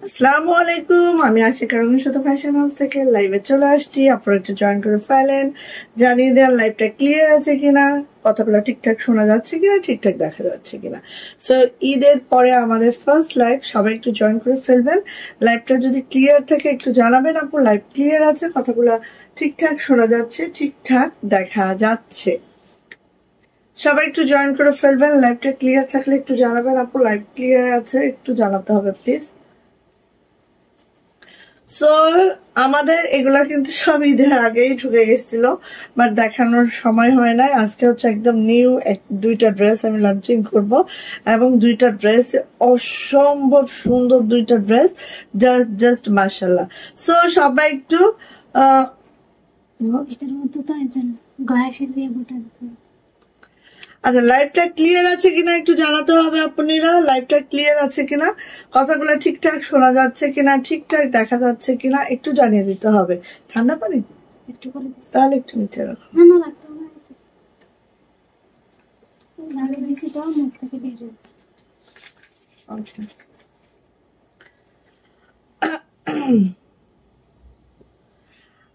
আসসালামু আলাইকুম, আমি আশিকা রঙিন সুতো ফ্যাশন হাউস থেকে লাইভে চলে আসছি। আপনারা একটু জয়েন করে ফেলেন, জানিয়ে দেন লাইভটা ক্লিয়ার আছে কিনা, কথাগুলো ঠিকঠাক শোনা যাচ্ছে কিনা, ঠিকঠাক দেখা যাচ্ছে কিনা। সো ঈদের পরে আমাদের ফার্স্ট লাইভ, সবাই একটু জয়েন করে ফেলবেন। লাইভটা যদি ক্লিয়ার থাকে একটু জানাবেন আপু লাইভ ক্লিয়ার আছে, কথাগুলো ঠিকঠাক শোনা যাচ্ছে, ঠিকঠাক দেখা যাচ্ছে। সবাই একটু জয়েন করে ফেলবেন, লাইভটা ক্লিয়ার থাকলে একটু জানাবেন আপু লাইভ ক্লিয়ার আছে, একটু জানাতে হবে প্লিজ। সো আমাদের এগুলা কিন্তু সব ঈদের আগেই ঢুকে গেছিল, বাট দেখানোর সময় হয় নাই। আজকে হচ্ছে একদম নিউ দুইটা ড্রেস আমি লঞ্চিং করব, এবং দুইটা ড্রেস অসম্ভব সুন্দর, দুইটা ড্রেস জাস্ট মাশাআল্লাহ। সো সবাই একটু আচ্ছা, লাইভটা ক্লিয়ার আছে কিনা একটু জানাতে হবে আপনারা, লাইভটা ক্লিয়ার আছে কিনা, কথাগুলো ঠিকঠাক শোনা যাচ্ছে কিনা, ঠিকঠাক দেখা যাচ্ছে কিনা একটু জানিয়ে দিতে হবে। ঠান্ডা পানি তাহলে একটু নিচে রাখো।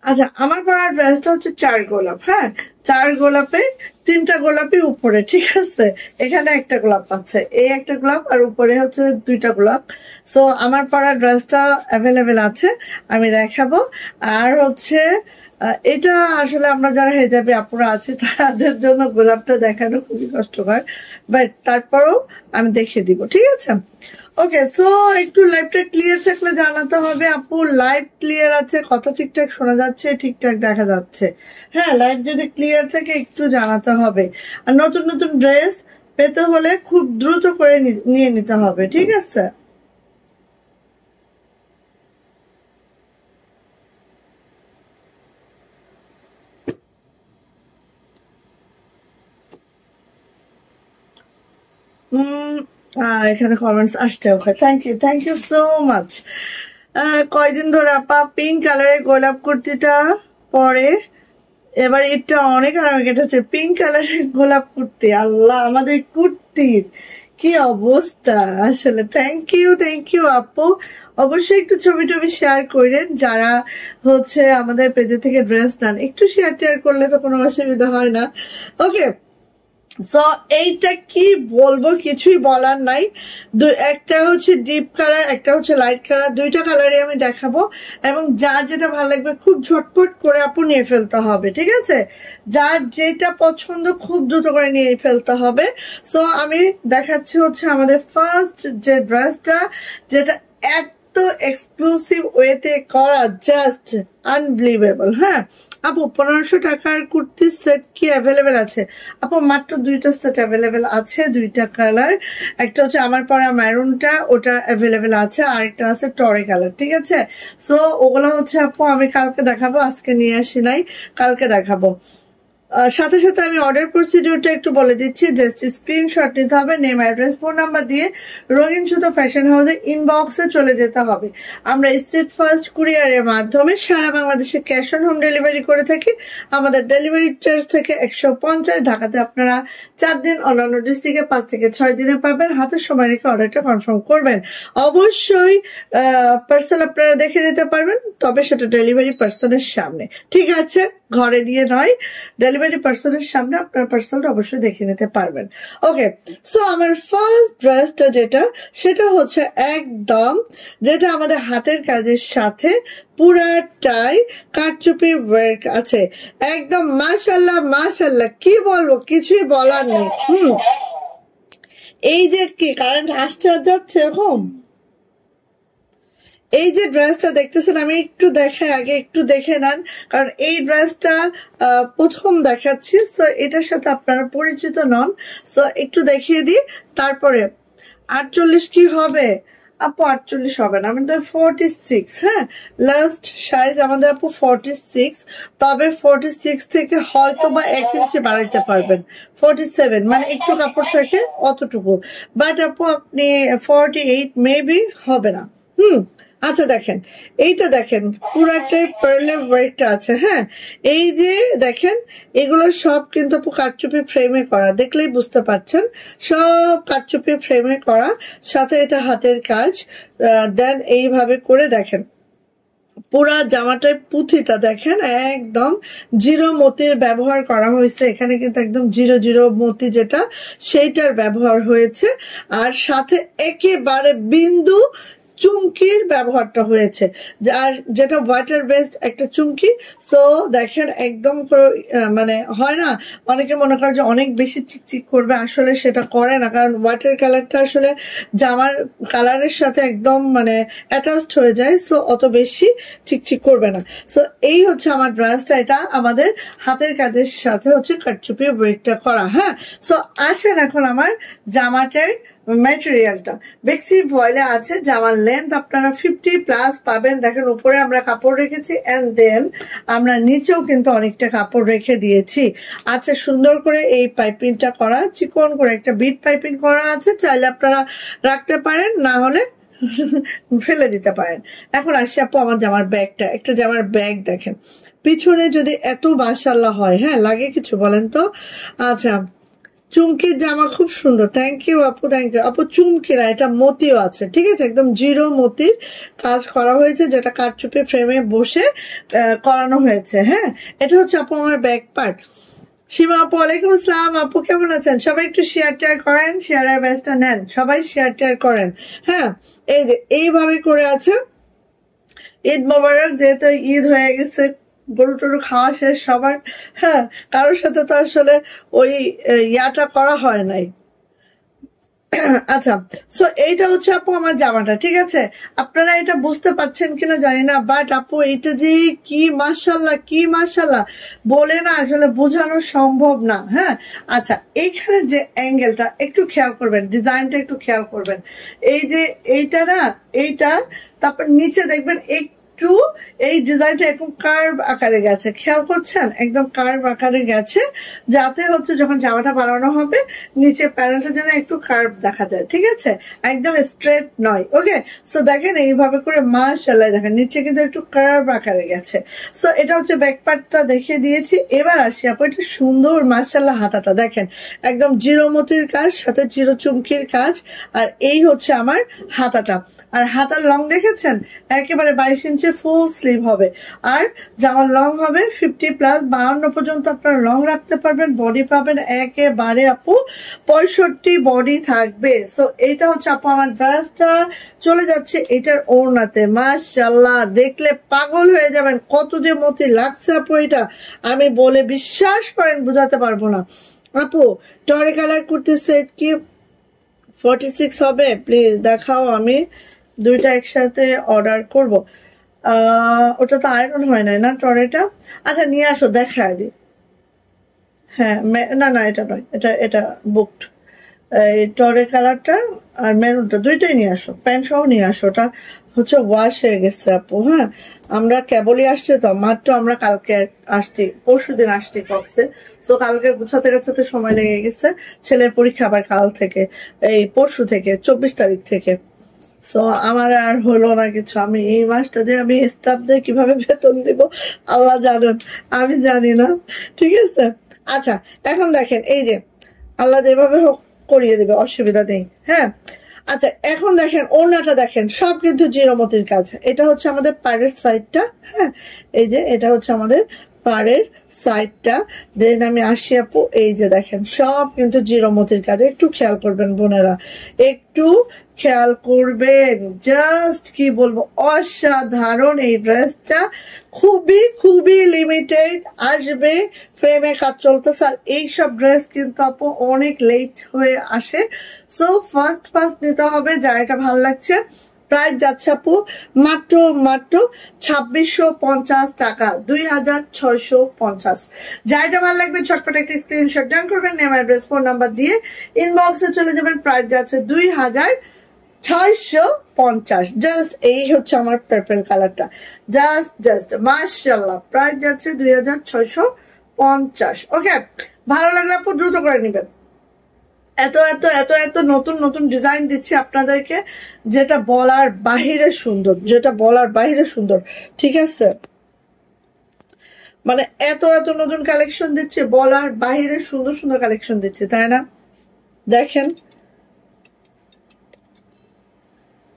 আচ্ছা, আমার পরার ড্রেসটা হচ্ছে 4 গোলাপ। হ্যাঁ, 4 গোলাপের 3টা গোলাপই উপরে, ঠিক আছে? এখানে একটা গোলাপ আছে, এই একটা গোলাপ, আর উপরে হচ্ছে 2টা গোলাপ। সো আমার পরার ড্রেসটা অ্যাভেলেবেল আছে, আমি দেখাবো। আর হচ্ছে এটা আসলে আমরা যারা হেজাবি আপুরা আছে তাদের জন্য গোলাপটা দেখানো খুবই কষ্টকর, বাট তারপরেও আমি দেখিয়ে দিব, ঠিক আছে? ওকে, সো একটু লাইভটা ক্লিয়ার থাকলে জানাতে হবে আপু লাইভ ক্লিয়ার আছে, কথা ঠিকঠাক শোনা যাচ্ছে, ঠিকঠাক দেখা যাচ্ছে। হ্যাঁ, লাইভ যদি ক্লিয়ার থাকে একটু জানাতে হবে। আর নতুন নতুন ড্রেস পেতে হলে খুব দ্রুত করে নিয়ে নিতে হবে, ঠিক আছে? এখানে কমেন্টস আসছে। ওকে, থ্যাংক ইউ সো মাচ। কয়দিন ধরে আপা পিঙ্ক কালারের গোলাপ কুর্তিটা পরে, এবার এটা অনেক আরামে কেটেছে। পিঙ্ক কালারের গোলাপ কুর্তি, আল্লাহ আমাদের কুর্তির কি অবস্থা আসলে। থ্যাংক ইউ আপু। অবশ্যই একটু ছবি টবি শেয়ার করেন, যারা হচ্ছে আমাদের পেজে থেকে ড্রেস নেন একটু শেয়ার করলে তো কোনো অসুবিধা হয় না। ওকে, সো এইটা কি বলবো, কিছুই বলার নাই। একটা হচ্ছে ডিপ কালার, একটা হচ্ছে লাইট কালার, দুইটা কালারই আমি দেখাবো, এবং যার যেটা ভালো লাগবে খুব ঝটপট করে আপু নিয়ে ফেলতে হবে, ঠিক আছে? যার যেটা পছন্দ খুব দ্রুত করে নিয়ে ফেলতে হবে। সো আমি দেখাচ্ছি হচ্ছে আমাদের ফার্স্ট যে ড্রেসটা, যেটা এত এক্সক্লুসিভ ওয়েতে করা, জাস্ট আনবিলিভেবল। হ্যাঁ আপু, 1500 টাকার কুর্তির সেট কি অ্যাভেলেবেল আছে? আপু মাত্র 2টা সেট অ্যাভেলেবেল আছে, 2টা কালার। একটা হচ্ছে আমার পরা ম্যারুনটা, ওটা অ্যাভেলেবেল আছে, আর একটা আছে টরে কালার, ঠিক আছে? সো ওগুলো হচ্ছে আপু আমি কালকে দেখাবো, আজকে নিয়ে আসি নাই, কালকে দেখাবো। সাথে সাথে আমি অর্ডার প্রসিডিউরটা একটু বলে দিচ্ছি। জাস্ট স্ক্রিনশট নিতে হবে, নেম অ্যাড্রেস ফোন নাম্বার দিয়ে রঙিন সুতো ফ্যাশন হাউসের ইনবক্সে চলে যেতে হবে। আমরা স্ট্রিট ফার্স্ট কুরিয়ারের মাধ্যমে সারা বাংলাদেশে ক্যাশ অন হোম ডেলিভারি করে থাকি। আমাদের ডেলিভারি চার্জ থেকে 150। ঢাকাতে আপনারা 4 দিন, অন্যান্য ডিস্ট্রিক্টে 5 থেকে 6 দিনে পাবেন। হাতের সময় রেখে অর্ডারটা কনফার্ম করবেন। অবশ্যই পার্সেল আপনারা দেখে নিতে পারবেন, তবে সেটা ডেলিভারি পার্সনের সামনে, ঠিক আছে? ঘরে নিয়ে নয়, ডেলিভারি পার্সনের সামনে আপনার পার্সেলটা অবশ্যই দেখে নিতে পারবেন। ওকে, সো আমার ফার্স্ট ড্রেসটা যেটা, সেটা হচ্ছে একদম যেটা আমাদের হাতের কাজের সাথে পুরাটাই কারচুপি ওয়ার্ক আছে, একদম মাশাল্লাহ মাশাল্লাহ, কি বলবো, কিছুই বলার নেই। এই যে কি কারেন্ট আসতে যাচ্ছে এরকম, এই যে ড্রেসটা দেখতেছেন, আমি একটু দেখাই, আগে একটু দেখে নেন, কারণ এই ড্রেসটা প্রথম দেখাচ্ছি, সো এটার সাথে আপনারা পরিচিত নন, সো একটু দেখিয়ে দিই। তারপরে 48 কি হবে আপু? 48 হবে না, আমাদের 46, হ্যাঁ লাস্ট সাইজ আমাদের আপু 46, তবে 46 থেকে হয়তো বা 1 ইঞ্চি বাড়াইতে পারবেন, 47 মানে একটু কাপড় থাকে অতটুকু, বাট আপু আপনি 48 মেবি হবে না। আচ্ছা দেখেন, এইটা দেখেন পুরাটাই পার্লের ওয়ার্কটা আছে, হ্যাঁ এই যে দেখেন এগুলো সব কিন্তু আপু কারচুপি ফ্রেমে করা, দেখলেই বুঝতে পারছেন সব কারচুপি ফ্রেমে করা, সাথে এটা হাতের কাজ। দেন এইভাবে করে দেখেন পুরা জামাটায় পুঁথিটা দেখেন একদম জিরো মতির ব্যবহার করা হয়েছে, এখানে কিন্তু একদম জিরো জিরো মতি যেটা সেইটার ব্যবহার হয়েছে, আর সাথে একেবারে বিন্দু চুমকির ব্যবহারটা হয়েছে, আর যেটা ওয়াটার বেসড একটা চুমকি। সো দেখেন একদম মানে হয় না, অনেকে মনে করে যে অনেক বেশি চিকচিক করবে, আসলে সেটা করে না, কারণ ওয়াটার কালারটা আসলে জামার কালারের সাথে একদম মানে অ্যাটাচড হয়ে যায়, সো অত বেশি চিকচিক করবে না। সো এই হচ্ছে আমার ড্রেসটা, এটা আমাদের হাতের কাজের সাথে হচ্ছে কারচুপি ওয়ার্কটা করা। হ্যাঁ, সো আসেন এখন আমার জামাটার ম্যাটেরিয়ালটা, বেক্সি ভয়েলে আছে, জামার লেন্থ আপনারা 50+ পাবেন। দেখেন উপরে আমরা কাপড় রেখেছি, এন্ড দেন আমরা নিচেও কিন্তু অনেকটা কাপড় রেখে দিয়েছি। আচ্ছা, সুন্দর করে এই পাইপিংটা করা, চিকন করে একটা বিট পাইপিং করা আছে, চাইলে আপনারা রাখতে পারেন, না হলে ফেলে দিতে পারেন। এখন আসি আপু আমার জামার ব্যাগটা, একটা জামার ব্যাগ দেখেন পিছনে যদি এত মাশাআল্লাহ হয়, হ্যাঁ লাগে কিছু বলেন তো? আচ্ছা, চুমকির জামা খুব সুন্দর, থ্যাংক ইউ আপু, থ্যাংক ইউ আপু। চুমকিরা এটা মতিও আছে, ঠিক আছে, একদম জিরো মতির কাজ করা হয়েছে, যেটা কারচুপি ফ্রেমে বসে করানো হয়েছে। হ্যাঁ, এটা হচ্ছে আপু আমার ব্যাক পার্ট। সীমা আপু ওয়ালাইকুম আসসালাম, আপু কেমন আছেন? সবাই একটু শেয়ার টেয়ার করেন, শেয়ারের ব্যাচটা নেন, সবাই শেয়ার টেয়ার করেন। হ্যাঁ, এই যে এইভাবে করে আছে। ঈদ মোবারক, যেহেতু ঈদ হয়ে গেছে, গরু টরু খাওয়া শেষ সবার, হ্যাঁ কারোর সাথে তো আসলে ওই ইয়াটা করা হয় নাই। আচ্ছা, সো এইটা হচ্ছে আপু আমার জামাটা, ঠিক আছে, আপনারা এটা বুঝতে পারছেন কিনা জানি না, বাট আপু এটা যে কি মাশাল্লাহ, কি মাশাল্লাহ বলে না আসলে বোঝানো সম্ভব না। হ্যাঁ, আচ্ছা এইখানে যে অ্যাঙ্গেলটা একটু খেয়াল করবেন, ডিজাইনটা একটু খেয়াল করবেন, এই যে এইটা না, এইটা, তারপর নিচে দেখবেন একটু এই ডিজাইনটা এরকম কার্ভ আকারে গেছে, খেয়াল করছেন, একদম কার্ভ আকারে গেছে, যাতে হচ্ছে যখন জামাটা বানানো হবে নিচের প্যানেলটা যেন একটু কার্ভ দেখা যায়, ঠিক আছে, একদম স্ট্রেট নয়। ওকে, সো দেখেন এইভাবে করে মাশাআল্লাহ দেখেন নিচে কিন্তু একটু কার্ভ আকারে গেছে। সো এটা হচ্ছে ব্যাক পার্টটা দেখিয়ে দিয়েছি। এবার আসি আপু এটা সুন্দর মাশাআল্লাহ হাতাটা দেখেন একদম জিরো মতির কাজ, সাথে জিরো চুমকির কাজ, আর এই হচ্ছে আমার হাতাটা। আর হাতার লং দেখেছেন একেবারে 22 ইঞ্চি ফুল স্লিভ হবে, আর জামার লং হবে 50+, 52 পর্যন্ত আপনারা লং রাখতে পারবেন, বডি পাবেন একেবারে আপু 65 বডি থাকবে। সো এইটা হচ্ছে আপু আমার ড্রেসটা। চলে যাচ্ছে এটার ওড়নাতে, মাশাআল্লাহ দেখলে পাগল হয়ে যাবেন, কত যে মতি লাগছে আপু, এটা আমি বলে বিশ্বাস করেন বুঝাতে পারবো না। আপু টরে কালার কুর্তি সেট কি 46 হবে? প্লিজ দেখাও, আমি দুইটা একসাথে অর্ডার করব। ওটা তো আয়রন হয় নাই না টরেটা? আচ্ছা নিয়ে আসো, দেখা দি। হ্যাঁ না না, এটা নয়, এটা এটা বুকড। এই টরে কালারটা আর মেরুনটা দুইটাই নিয়ে আসো, প্যান্ট সহ নিয়ে আসো, ওটা হচ্ছে ওয়াশ হয়ে গেছে আপু। হ্যাঁ, আমরা কেবলই আসছে তো, মাত্র আমরা কালকে আসছি, পরশু দিন আসছি কক্সে, সো কালকে গুছাতে গেছাতে সময় লেগে গেছে, ছেলের পরীক্ষা আবার কাল থেকে, এই পরশু থেকে 24 তারিখ থেকে। সো আমার আর হলো না কিছু, আমি এই মাসটা যে আমি স্টাফদের কিভাবে বেতন দিব আল্লাহ জানেন, আমি জানি না, ঠিক আছে। আচ্ছা এখন দেখেন এই যে আল্লাহ যেভাবে হোক করিয়ে দেবে, অসুবিধা নেই। হ্যাঁ, আচ্ছা এখন দেখেন ওড়নাটা দেখেন, সব কিন্তু জিরোমতির কাজ। এটা হচ্ছে আমাদের পাড়ের সাইডটা, হ্যাঁ এই যে এটা হচ্ছে আমাদের পাড়ের সাইডটা। দেন আমি আসি আপু, এই যে দেখেন সব কিন্তু জিরোমতির কাজ। একটু খেয়াল করবেন বোনেরা, একটু খেয়াল করবেন। জাস্ট কি বলবো, অসাধারণ এই ড্রেসটা, খুবই খুবই লিমিটেড আসবে। ফ্রেমে কাজ চলতেছে, আর এইসব ড্রেস কিন্তু আপু অনেক লেট হয়ে আসে। সো ফার্স্ট নিতে হবে, যার এটা ভালো লাগছে। প্রাইস যাচ্ছে আপু মাত্র মাত্র 2650 টাকা, 2650। যাইটা ভালো লাগবে ঝটপট একটা স্ক্রিনশট ডান করবেন, নেম অ্যাড্রেস ফোন নাম্বার দিয়ে ইনবক্সে চলে যাবেন। প্রাইস যাচ্ছে 2650। জাস্ট এই হচ্ছে আমার পার্পল কালারটা, জাস্ট মাশাআল্লাহ। প্রাইস যাচ্ছে 2650। ওকে, ভালো লাগলে আপু দ্রুত করে নেবেন। এত এত এত এত নতুন নতুন ডিজাইন দিচ্ছি আপনাদেরকে, যেটা বলার বাহিরে সুন্দর, যেটা বলার বাহিরে সুন্দর। ঠিক আছে, মানে এত এত নতুন কালেকশন দিচ্ছে, বলার বাহিরে সুন্দর সুন্দর কালেকশন দিচ্ছে, তাই না? দেখেন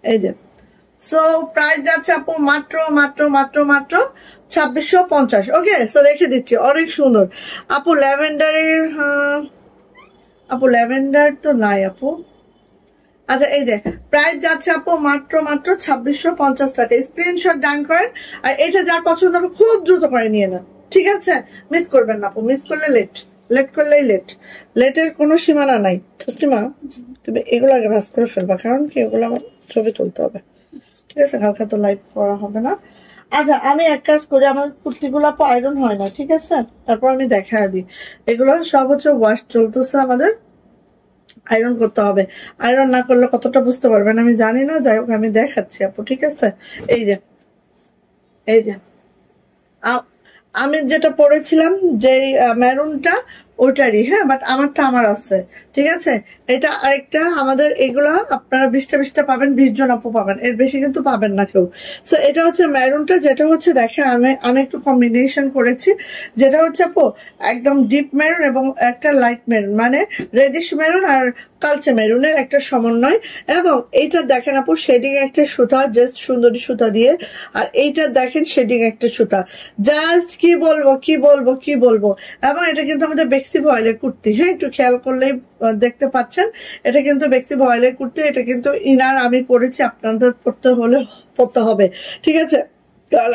এই যে। সো প্রাইস যাচ্ছে আপু মাত্র মাত্র মাত্র মাত্র 2650। ওকে, সো রেখে দিচ্ছি, অনেক সুন্দর আপু। ল্যাভেন্ডারের আপু ল্যাভেন্ডার তো নাই আপু। আচ্ছা এই যে প্রাইস যাচ্ছে আপু মাত্র মাত্র 2650 টাকা। স্ক্রিনশট ডান করেন, আর এটা যার পছন্দ হবে খুব দ্রুত করে নিয়ে নেন। ঠিক আছে, মিস করবেন না আপু, মিস করলে লেট করলেই লেটের কোনো সীমানা নাই। মা তুমি এগুলো আগে ভাজ করে ফেলবা, কারণ কি এগুলো আমার ছবি তুলতে হবে। ঠিক আছে, হালকা তো লাইভ করা হবে না। আচ্ছা আমি এক কাজ করি, আমার কুর্তিগুলো আপু আয়রন হয় না, ঠিক আছে? তারপর আমি দেখা দিই। এগুলো সব হচ্ছে ওয়াশ চলতেছে, আমাদের আয়রন করতে হবে। আয়রন না করলে কতটা বুঝতে পারবেন আমি জানি না, যাই হোক আমি দেখাচ্ছি আপু। ঠিক আছে, এই যে এই যে আমি যেটা পরেছিলাম, যে মেরুনটা ওটারই, হ্যাঁ, বাট আমারটা আমার আছে। ঠিক আছে, এটা আরেকটা আমাদের। এগুলা আপনারা 20টা পাবেন, 20 জন আপু পাবেন, এর বেশি কিন্তু পাবেন না কেউ। সো এটা হচ্ছে মেরুনটা, যেটা হচ্ছে দেখেন আমি একটু কম্বিনেশন করেছি, যেটা হচ্ছে আপু একদম ডিপ মেরুন এবং একটা লাইট মেরুন, মানে রেডিশ মেরুন আর কালচে মেরুনের একটা সমন্বয়। এবং এইটা দেখেন আপু শেডিং একটা সুতা, জাস্ট সুন্দরী সুতা দিয়ে। আর এইটা দেখেন শেডিং একটা সুতা, জাস্ট কি বলবো। এবং এটা কিন্তু আমাদের বেক্সি ভয়েলের কুর্তি, হ্যাঁ, একটু খেয়াল করলেই দেখতে পাচ্ছেন এটা কিন্তু বেক্সি ভয়েলের কুর্তি। এটা কিন্তু ইনার আমি পরেছি, আপনাদের পড়তে হবে। ঠিক আছে,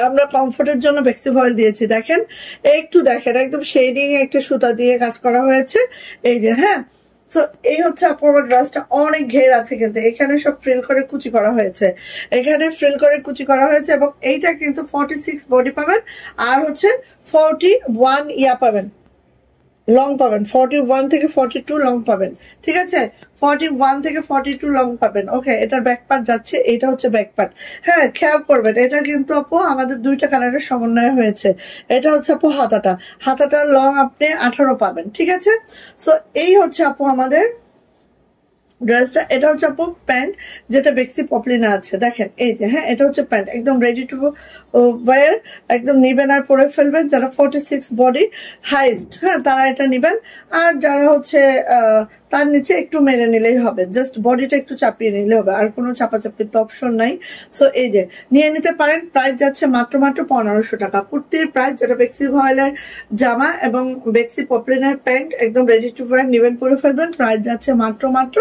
আমরা কমফোর্টের জন্য বেক্সি ভয়েল দিয়েছি। দেখেন একটু দেখেন, একদম শেডিং একটা সুতা দিয়ে কাজ করা হয়েছে, এই যে। হ্যাঁ, তো এই হচ্ছে আপনার ড্রেসটা, অনেক ঘের আছে কিন্তু এখানে সব ফ্রিল করে কুচি করা হয়েছে, এখানে ফ্রিল করে কুচি করা হয়েছে। এবং এইটা কিন্তু 46 বডি পাবেন, আর হচ্ছে 41 ইয়া পাবেন, লং পাবেন। 41 থেকে 42 লং পাবেন। ঠিক আছে, 41 থেকে 42 লং পাবেন। ওকে, এটার ব্যাক পার্ট যাচ্ছে, এটা হচ্ছে ব্যাক পার্ট। হ্যাঁ, খেয়াল করবেন, এটা কিন্তু আপু আমাদের দুইটা কালারের সমন্বয় হয়েছে। এটা হচ্ছে আপু হাতাটার লং আপনি 18 পাবেন। ঠিক আছে, সো এই হচ্ছে আপু আমাদের ড্রেসটা। এটা হচ্ছে আপু প্যান্ট, যেটা বেক্সি পপলিনা আছে। দেখেন এই যে, হ্যাঁ, এটা হচ্ছে প্যান্ট, একদম রেডি টু ওয়্যার, একদম নিবেন আর পরে ফেলবেন। যারা 46 বডি হাইস্ট, হ্যাঁ, তারা এটা নিবেন। আর যারা হচ্ছে তার নিচে একটু মেরে নিলেই হবে, জাস্ট বডিটা একটু চাপিয়ে নিলে হবে, আর কোনো চাপাচাপির তো অপশন নাই। সো এই যে নিয়ে নিতে পারেন। প্রাইস যাচ্ছে মাত্র মাত্র 1500 টাকা। কুর্তির প্রাইস, যেটা বেক্সি ভয়েলের জামা এবং বেক্সি পপলিনার প্যান্ট, একদম রেডি টু ওয়্যার, নিবেন পরে ফেলবেন। প্রাইস যাচ্ছে মাত্র মাত্র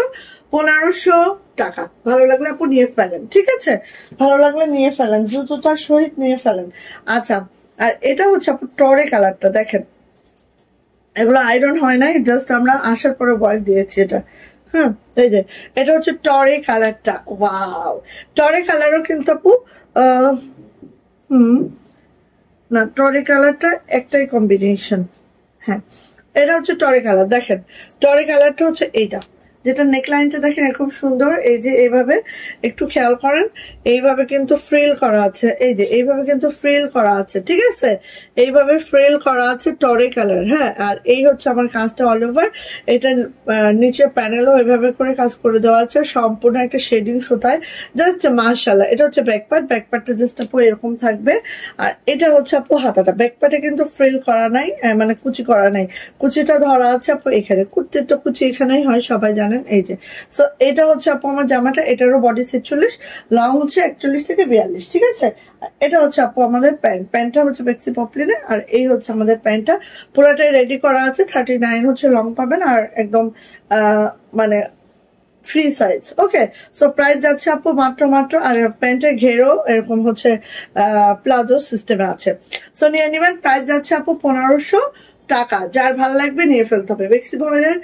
1500 টাকা। ভালো লাগলে আপু নিয়ে ফেলেন। ঠিক আছে, ভালো লাগলে নিয়ে ফেলেন, দ্রুততার সহিত নিয়ে ফেলেন। আচ্ছা, আর এটা হচ্ছে আপু টরে কালারটা, দেখেন এগুলো আয়রন হয় নাই, জাস্ট আমরা আসার পরে বয়স দিয়েছি এটা। হ্যাঁ, এই যে এটা হচ্ছে টরে কালারটা। ওয়াও, টরে কালারও কিন্তু আপু না, টরে কালারটা একটাই কম্বিনেশন। হ্যাঁ, এটা হচ্ছে টরে কালার। দেখেন টরে কালারটা হচ্ছে এইটা, যেটা নেকলাইনটা দেখেন খুব সুন্দর। এই যে এইভাবে একটু খেয়াল করেন, এইভাবে কিন্তু ফ্রিল করা আছে, এই যে এইভাবে কিন্তু ফ্রিল করা আছে। ঠিক আছে, এইভাবে ফ্রিল করা আছে, টরে কালার। হ্যাঁ, আর এই হচ্ছে আমার কাজটা অল ওভার। এটা নিচে প্যানেলও এইভাবে করে কাজ করে দেওয়া আছে, সম্পূর্ণ একটা শেডিং সুতায়, জাস্ট মাশাআল্লাহ। এটা হচ্ছে ব্যাকপার্টটা জাস্ট আপু এরকম থাকবে। আর এটা হচ্ছে আপু হাতাটা, ব্যাকপার্টে কিন্তু ফ্রিল করা নাই, মানে কুচি করা নাই, কুচিটা ধরা আছে আপু এখানে। কুর্তির তো কুচি এখানেই হয়, সবাই জানে। জানেন। এই যে সো এটা হচ্ছে আপু আমার জামাটা, এটারও বডি 46, লং হচ্ছে 41 থেকে 42, ঠিক আছে। এটা হচ্ছে আপু আমাদের প্যান্টটা হচ্ছে বেক্সি পপলিনের, আর এই হচ্ছে আমাদের প্যান্টটা পুরোটাই রেডি করা আছে। 39 হচ্ছে লং পাবেন, আর একদম মানে ফ্রি সাইজ। ওকে, সো প্রাইস যাচ্ছে আপু মাত্র আর প্যান্টের ঘেরও এরকম হচ্ছে প্লাজো সিস্টেমে আছে। সো নিয়ে নেবেন, প্রাইস যাচ্ছে আপু 1500 টাকা। যার ভালো লাগবে নিয়ে ফেলতে হবে। বেক্সি ভয়েলের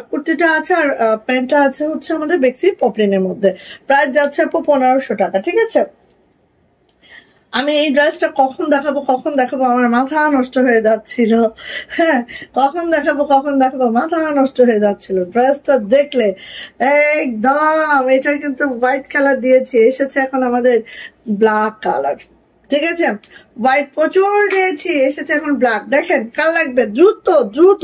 কুর্তিটা আছে, আর প্যান্টটা আছে হচ্ছে আমাদের বেক্সি পপলিনের মধ্যে। প্রাইস যাচ্ছে আপু 1500 টাকা, ঠিক আছে। আমি এই ড্রেসটা কখন দেখাবো আমার মাথা নষ্ট হয়ে যাচ্ছিল। হ্যাঁ, কখন দেখাবো মাথা নষ্ট হয়ে যাচ্ছিল ড্রেসটা দেখলে। একদম এটা কিন্তু হোয়াইট কালার দিয়েছি, এসেছে এখন আমাদের ব্ল্যাক কালার, ঠিক আছে। হোয়াইট প্রচুর দিয়েছি, এসেছে এখন ব্ল্যাক। দেখেন কার লাগবে দ্রুত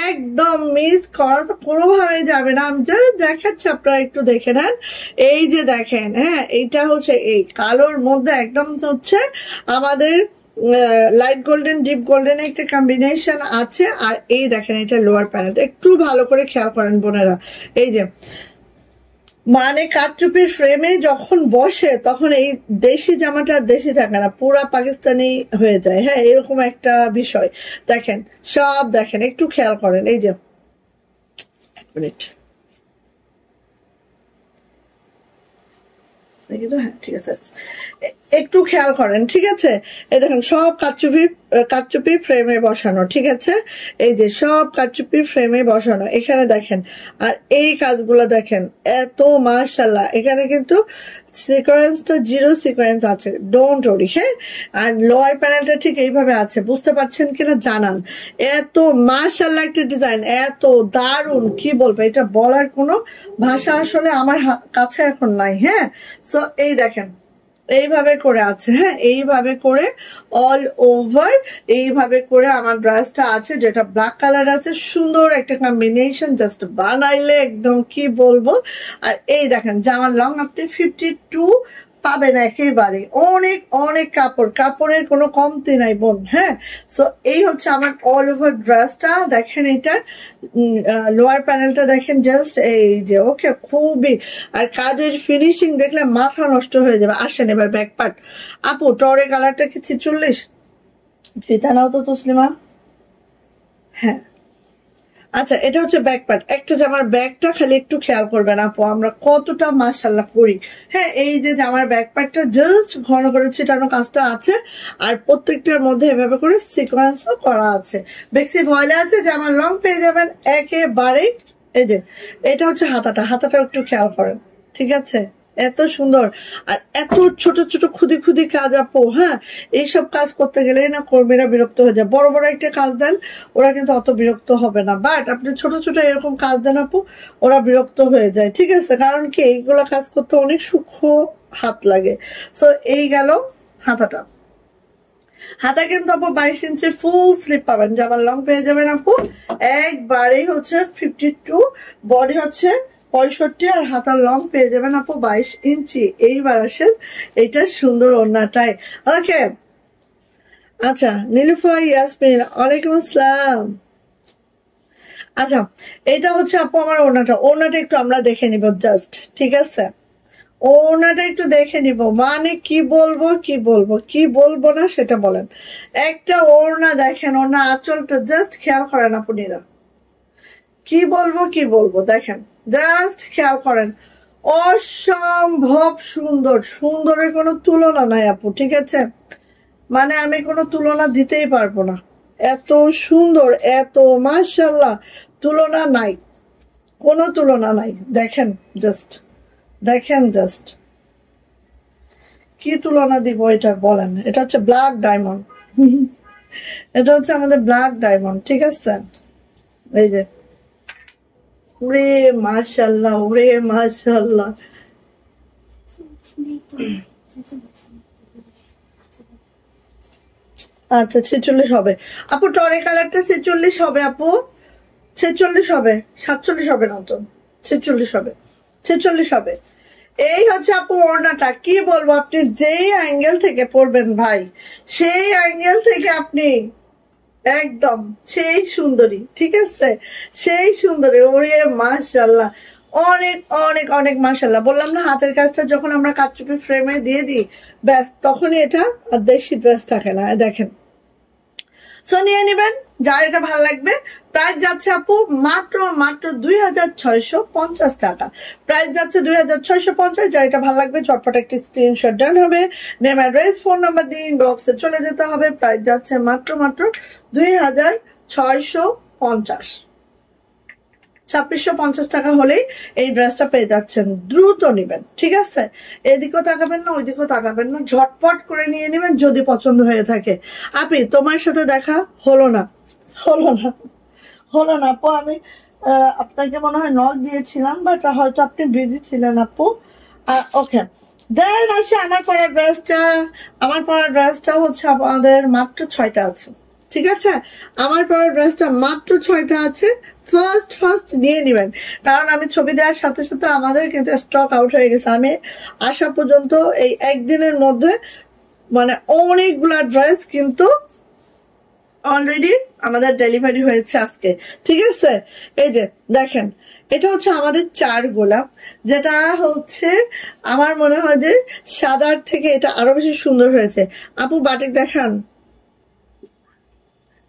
একদম মিস করা তো কোনোভাবেই যাবে না। আমি জাস্ট দেখাচ্ছি, আপনারা একটু দেখে নেন। এই যে দেখেন, হ্যাঁ এইটা হচ্ছে এই কালোর মধ্যে একদম হচ্ছে আমাদের লাইট গোল্ডেন ডিপ গোল্ডেন একটা কম্বিনেশন আছে। আর এই দেখেন এটা লোয়ার প্যানেল, একটু ভালো করে খেয়াল করেন বোনেরা। এই যে মানে কাঠচুপির ফ্রেমে যখন বসে তখন এই দেশি জামাটা দেশি থাকে না, পুরা পাকিস্তানি হয়ে যায়। হ্যাঁ, এরকম একটা বিষয়। দেখেন সব দেখেন, একটু খেয়াল করেন। এই যে এক মিনিট, হ্যাঁ ঠিক আছে, একটু খেয়াল করেন, ঠিক আছে। এই দেখেন সব কাঠচুপি ফ্রেমে বসানো, ঠিক আছে। এই যে সব কাঠচুপি ফ্রেমে বসানো, এখানে দেখেন। আর এই কাজগুলো দেখেন, এত মাশাআল্লাহ। এখানে কিন্তু সিকোয়েন্সটা 0 সিকোয়েন্স আছে, ডোন্ট ওরি। হ্যাঁ, আর লোয়ার প্যানেলটা ঠিক এইভাবে আছে, বুঝতে পারছেন কিনা জানান। এত মাশাআল্লাহ একটা ডিজাইন, এত দারুণ, কি বলবো, এটা বলার কোনো ভাষা আসলে আমার কাছে এখন নাই। হ্যাঁ, সো এই দেখেন এইভাবে করে আছে। হ্যাঁ, এইভাবে করে অল ওভার এইভাবে করে আমার ড্রেসটা আছে, যেটা ব্ল্যাক কালার আছে। সুন্দর একটা কম্বিনেশন, জাস্ট বানাইলে একদম কি বলবো। আর এই দেখেন জামার লং আপনি 52 পাবেন একেবারে। অনেক কাপড়ের কোনো কমতি নাই বোন। হ্যাঁ, সো এই হচ্ছে আমার অল ওভার ড্রেসটা। দেখেন এটার লোয়ার প্যানেলটা দেখেন, জাস্ট এই যে ওকে, খুবই। আর কাজের ফিনিশিং দেখলে মাথা নষ্ট হয়ে যাবে। আসেন এবার ব্যাক পার্ট। আপু টরে কালারটা কি 46? ফিতা নাও তো তসলিমা। হ্যাঁ, আচ্ছা এটা হচ্ছে ব্যাক পার্ট। একটা জামার ব্যাগটা খালি একটু খেয়াল করবেন আপু, আমরা কতটা মাশাআল্লাহ করি। হ্যাঁ, এই যে জামার ব্যাক পার্টটা জাস্ট ঘন করে ছিটানো কাজটা আছে, আর প্রত্যেকটার মধ্যে এভাবে করে সিকোয়েন্সও করা আছে। বেক্সি ভয়েলে আছে, জামার রং পেয়ে যাবেন একেবারে। এই যে এটা হচ্ছে হাতাটা একটু খেয়াল করেন, ঠিক আছে। এত সুন্দর, আর এত ছোট খুদি কাজ আপু। হ্যাঁ, এইসব কাজ করতে গেলে না কর্মীরা বিরক্ত হয়ে যায়। বড় একটা কাজ দেন, ওরা কিন্তু অত বিরক্ত হবে না, বাট আপনি ছোট এরকম কাজ দেন আপু, ওরা বিরক্ত হয়ে যায়, ঠিক আছে। কারণ কি, এইগুলা কাজ করতে অনেক সূক্ষ্ম হাত লাগে। সো এই গেল হাতাটা। হাতা কিন্তু আপু 22 ইঞ্চির ফুল স্লিপ পাবেন, জামার লং পেয়ে যাবেন আপু একবারেই হচ্ছে 52, বডি হচ্ছে 65, আর হাতার লং পেয়ে যাবেন আপু 22 ইঞ্চি। এইবার আসেন এইটার সুন্দর ওড়নাটাই। ওকে, আচ্ছা নীলুফা ইয়াসমিন, ওয়ালাইকুম আসসালাম। আচ্ছা এটা হচ্ছে আপু আমার ওড়নাটা একটু আমরা দেখে নিব জাস্ট, ঠিক আছে। ওড়নাটা একটু দেখে নিব, মানে কি বলবো না সেটা বলেন। একটা ওড়না দেখেন, ওড়না আঁচলটা জাস্ট খেয়াল করেন আপুনিরা। কি বলবো দেখেন, জাস্ট খেয়াল করেন। অসম্ভব সুন্দরের কোনো তুলনা নাই আপু, ঠিক আছে। মানে আমি কোনো তুলনা দিতেই পারবো না, এত সুন্দর, এত মাশাআল্লাহ, তুলনা নাই, কোনো তুলনা নাই। দেখেন জাস্ট কি তুলনা দিব এটা বলেন। এটা হচ্ছে ব্ল্যাক ডায়মন্ড, এটা হচ্ছে আমাদের ব্ল্যাক ডায়মন্ড, ঠিক আছে। এই যে ওরে মাশাআল্লাহ। আচ্ছা 46 হবে আপু, টরে কালারটা 46 হবে আপু, 46 হবে, 47 হবে না তো, 46 হবে। এই হচ্ছে আপু ওড়নাটা। কি বলবো, আপনি যেই অ্যাঙ্গেল থেকে পড়বেন ভাই, সেই অ্যাঙ্গেল থেকে আপনি একদম সেই সুন্দরী, ঠিক আছে, সেই সুন্দরী। ওরে মাশাল্লাহ, অনেক অনেক অনেক মাশাল্লাহ। বললাম না হাতের কাজটা যখন আমরা কাচচুপি ফ্রেমে দিয়ে দিই, ব্যাস তখনই এটা আর দেশি ড্রেস থাকে না। দেখেন, সো নিয়ে নেবেন যার এটা ভালো লাগবে। প্রাইস যাচ্ছে আপু মাত্র মাত্র 2650 টাকা। প্রাইস যাচ্ছে 2650। যার এটা ভালো লাগবে চটপট একটি স্ক্রিনশট ডান হবে, নেম অ্যাড্রেস ফোন নাম্বার দিয়ে ইনবক্সে চলে যেতে হবে। প্রাইস যাচ্ছে মাত্র মাত্র 2650। 2650 টাকা হলেই এই ড্রেসটা পেয়ে যাচ্ছেন। দ্রুত নেবেন, ঠিক আছে? এদিকেও তাকাবেন না ওইদিকেও তাকাবেন না, ঝটপট করে নিয়ে নেবেন যদি পছন্দ হয়ে থাকে। আপনি তোমার সাথে দেখা হলো না, হলো না, হলো না আপু। আমি আপনাকে মনে হয় নক দিয়েছিলাম, বাট হয়তো আপনি বিজি ছিলেন আপু। ওকে, দেন আসে আমার পরা ড্রেসটা। আমার পরা ড্রেসটা হচ্ছে আমাদের মাত্র 6টা আছে, ঠিক আছে? আমার পরা ড্রেসটা মাত্র 6টা আছে। ফার্স্ট নিয়ে নেবেন, কারণ আমি ছবি দেওয়ার সাথে সাথে আমাদের কিন্তু স্টক আউট হয়ে গেছে। আমি আসা পর্যন্ত এই একদিনের মধ্যে মানে অনেকগুলা ড্রেস কিন্তু অলরেডি আমাদের ডেলিভারি হয়েছে আজকে, ঠিক আছে? এই যে দেখেন, এটা হচ্ছে আমাদের 4 গোলাপ, যেটা হচ্ছে আমার মনে হয় যে সাদার থেকে এটা আরো বেশি সুন্দর হয়েছে। আপু বাটিক দেখান,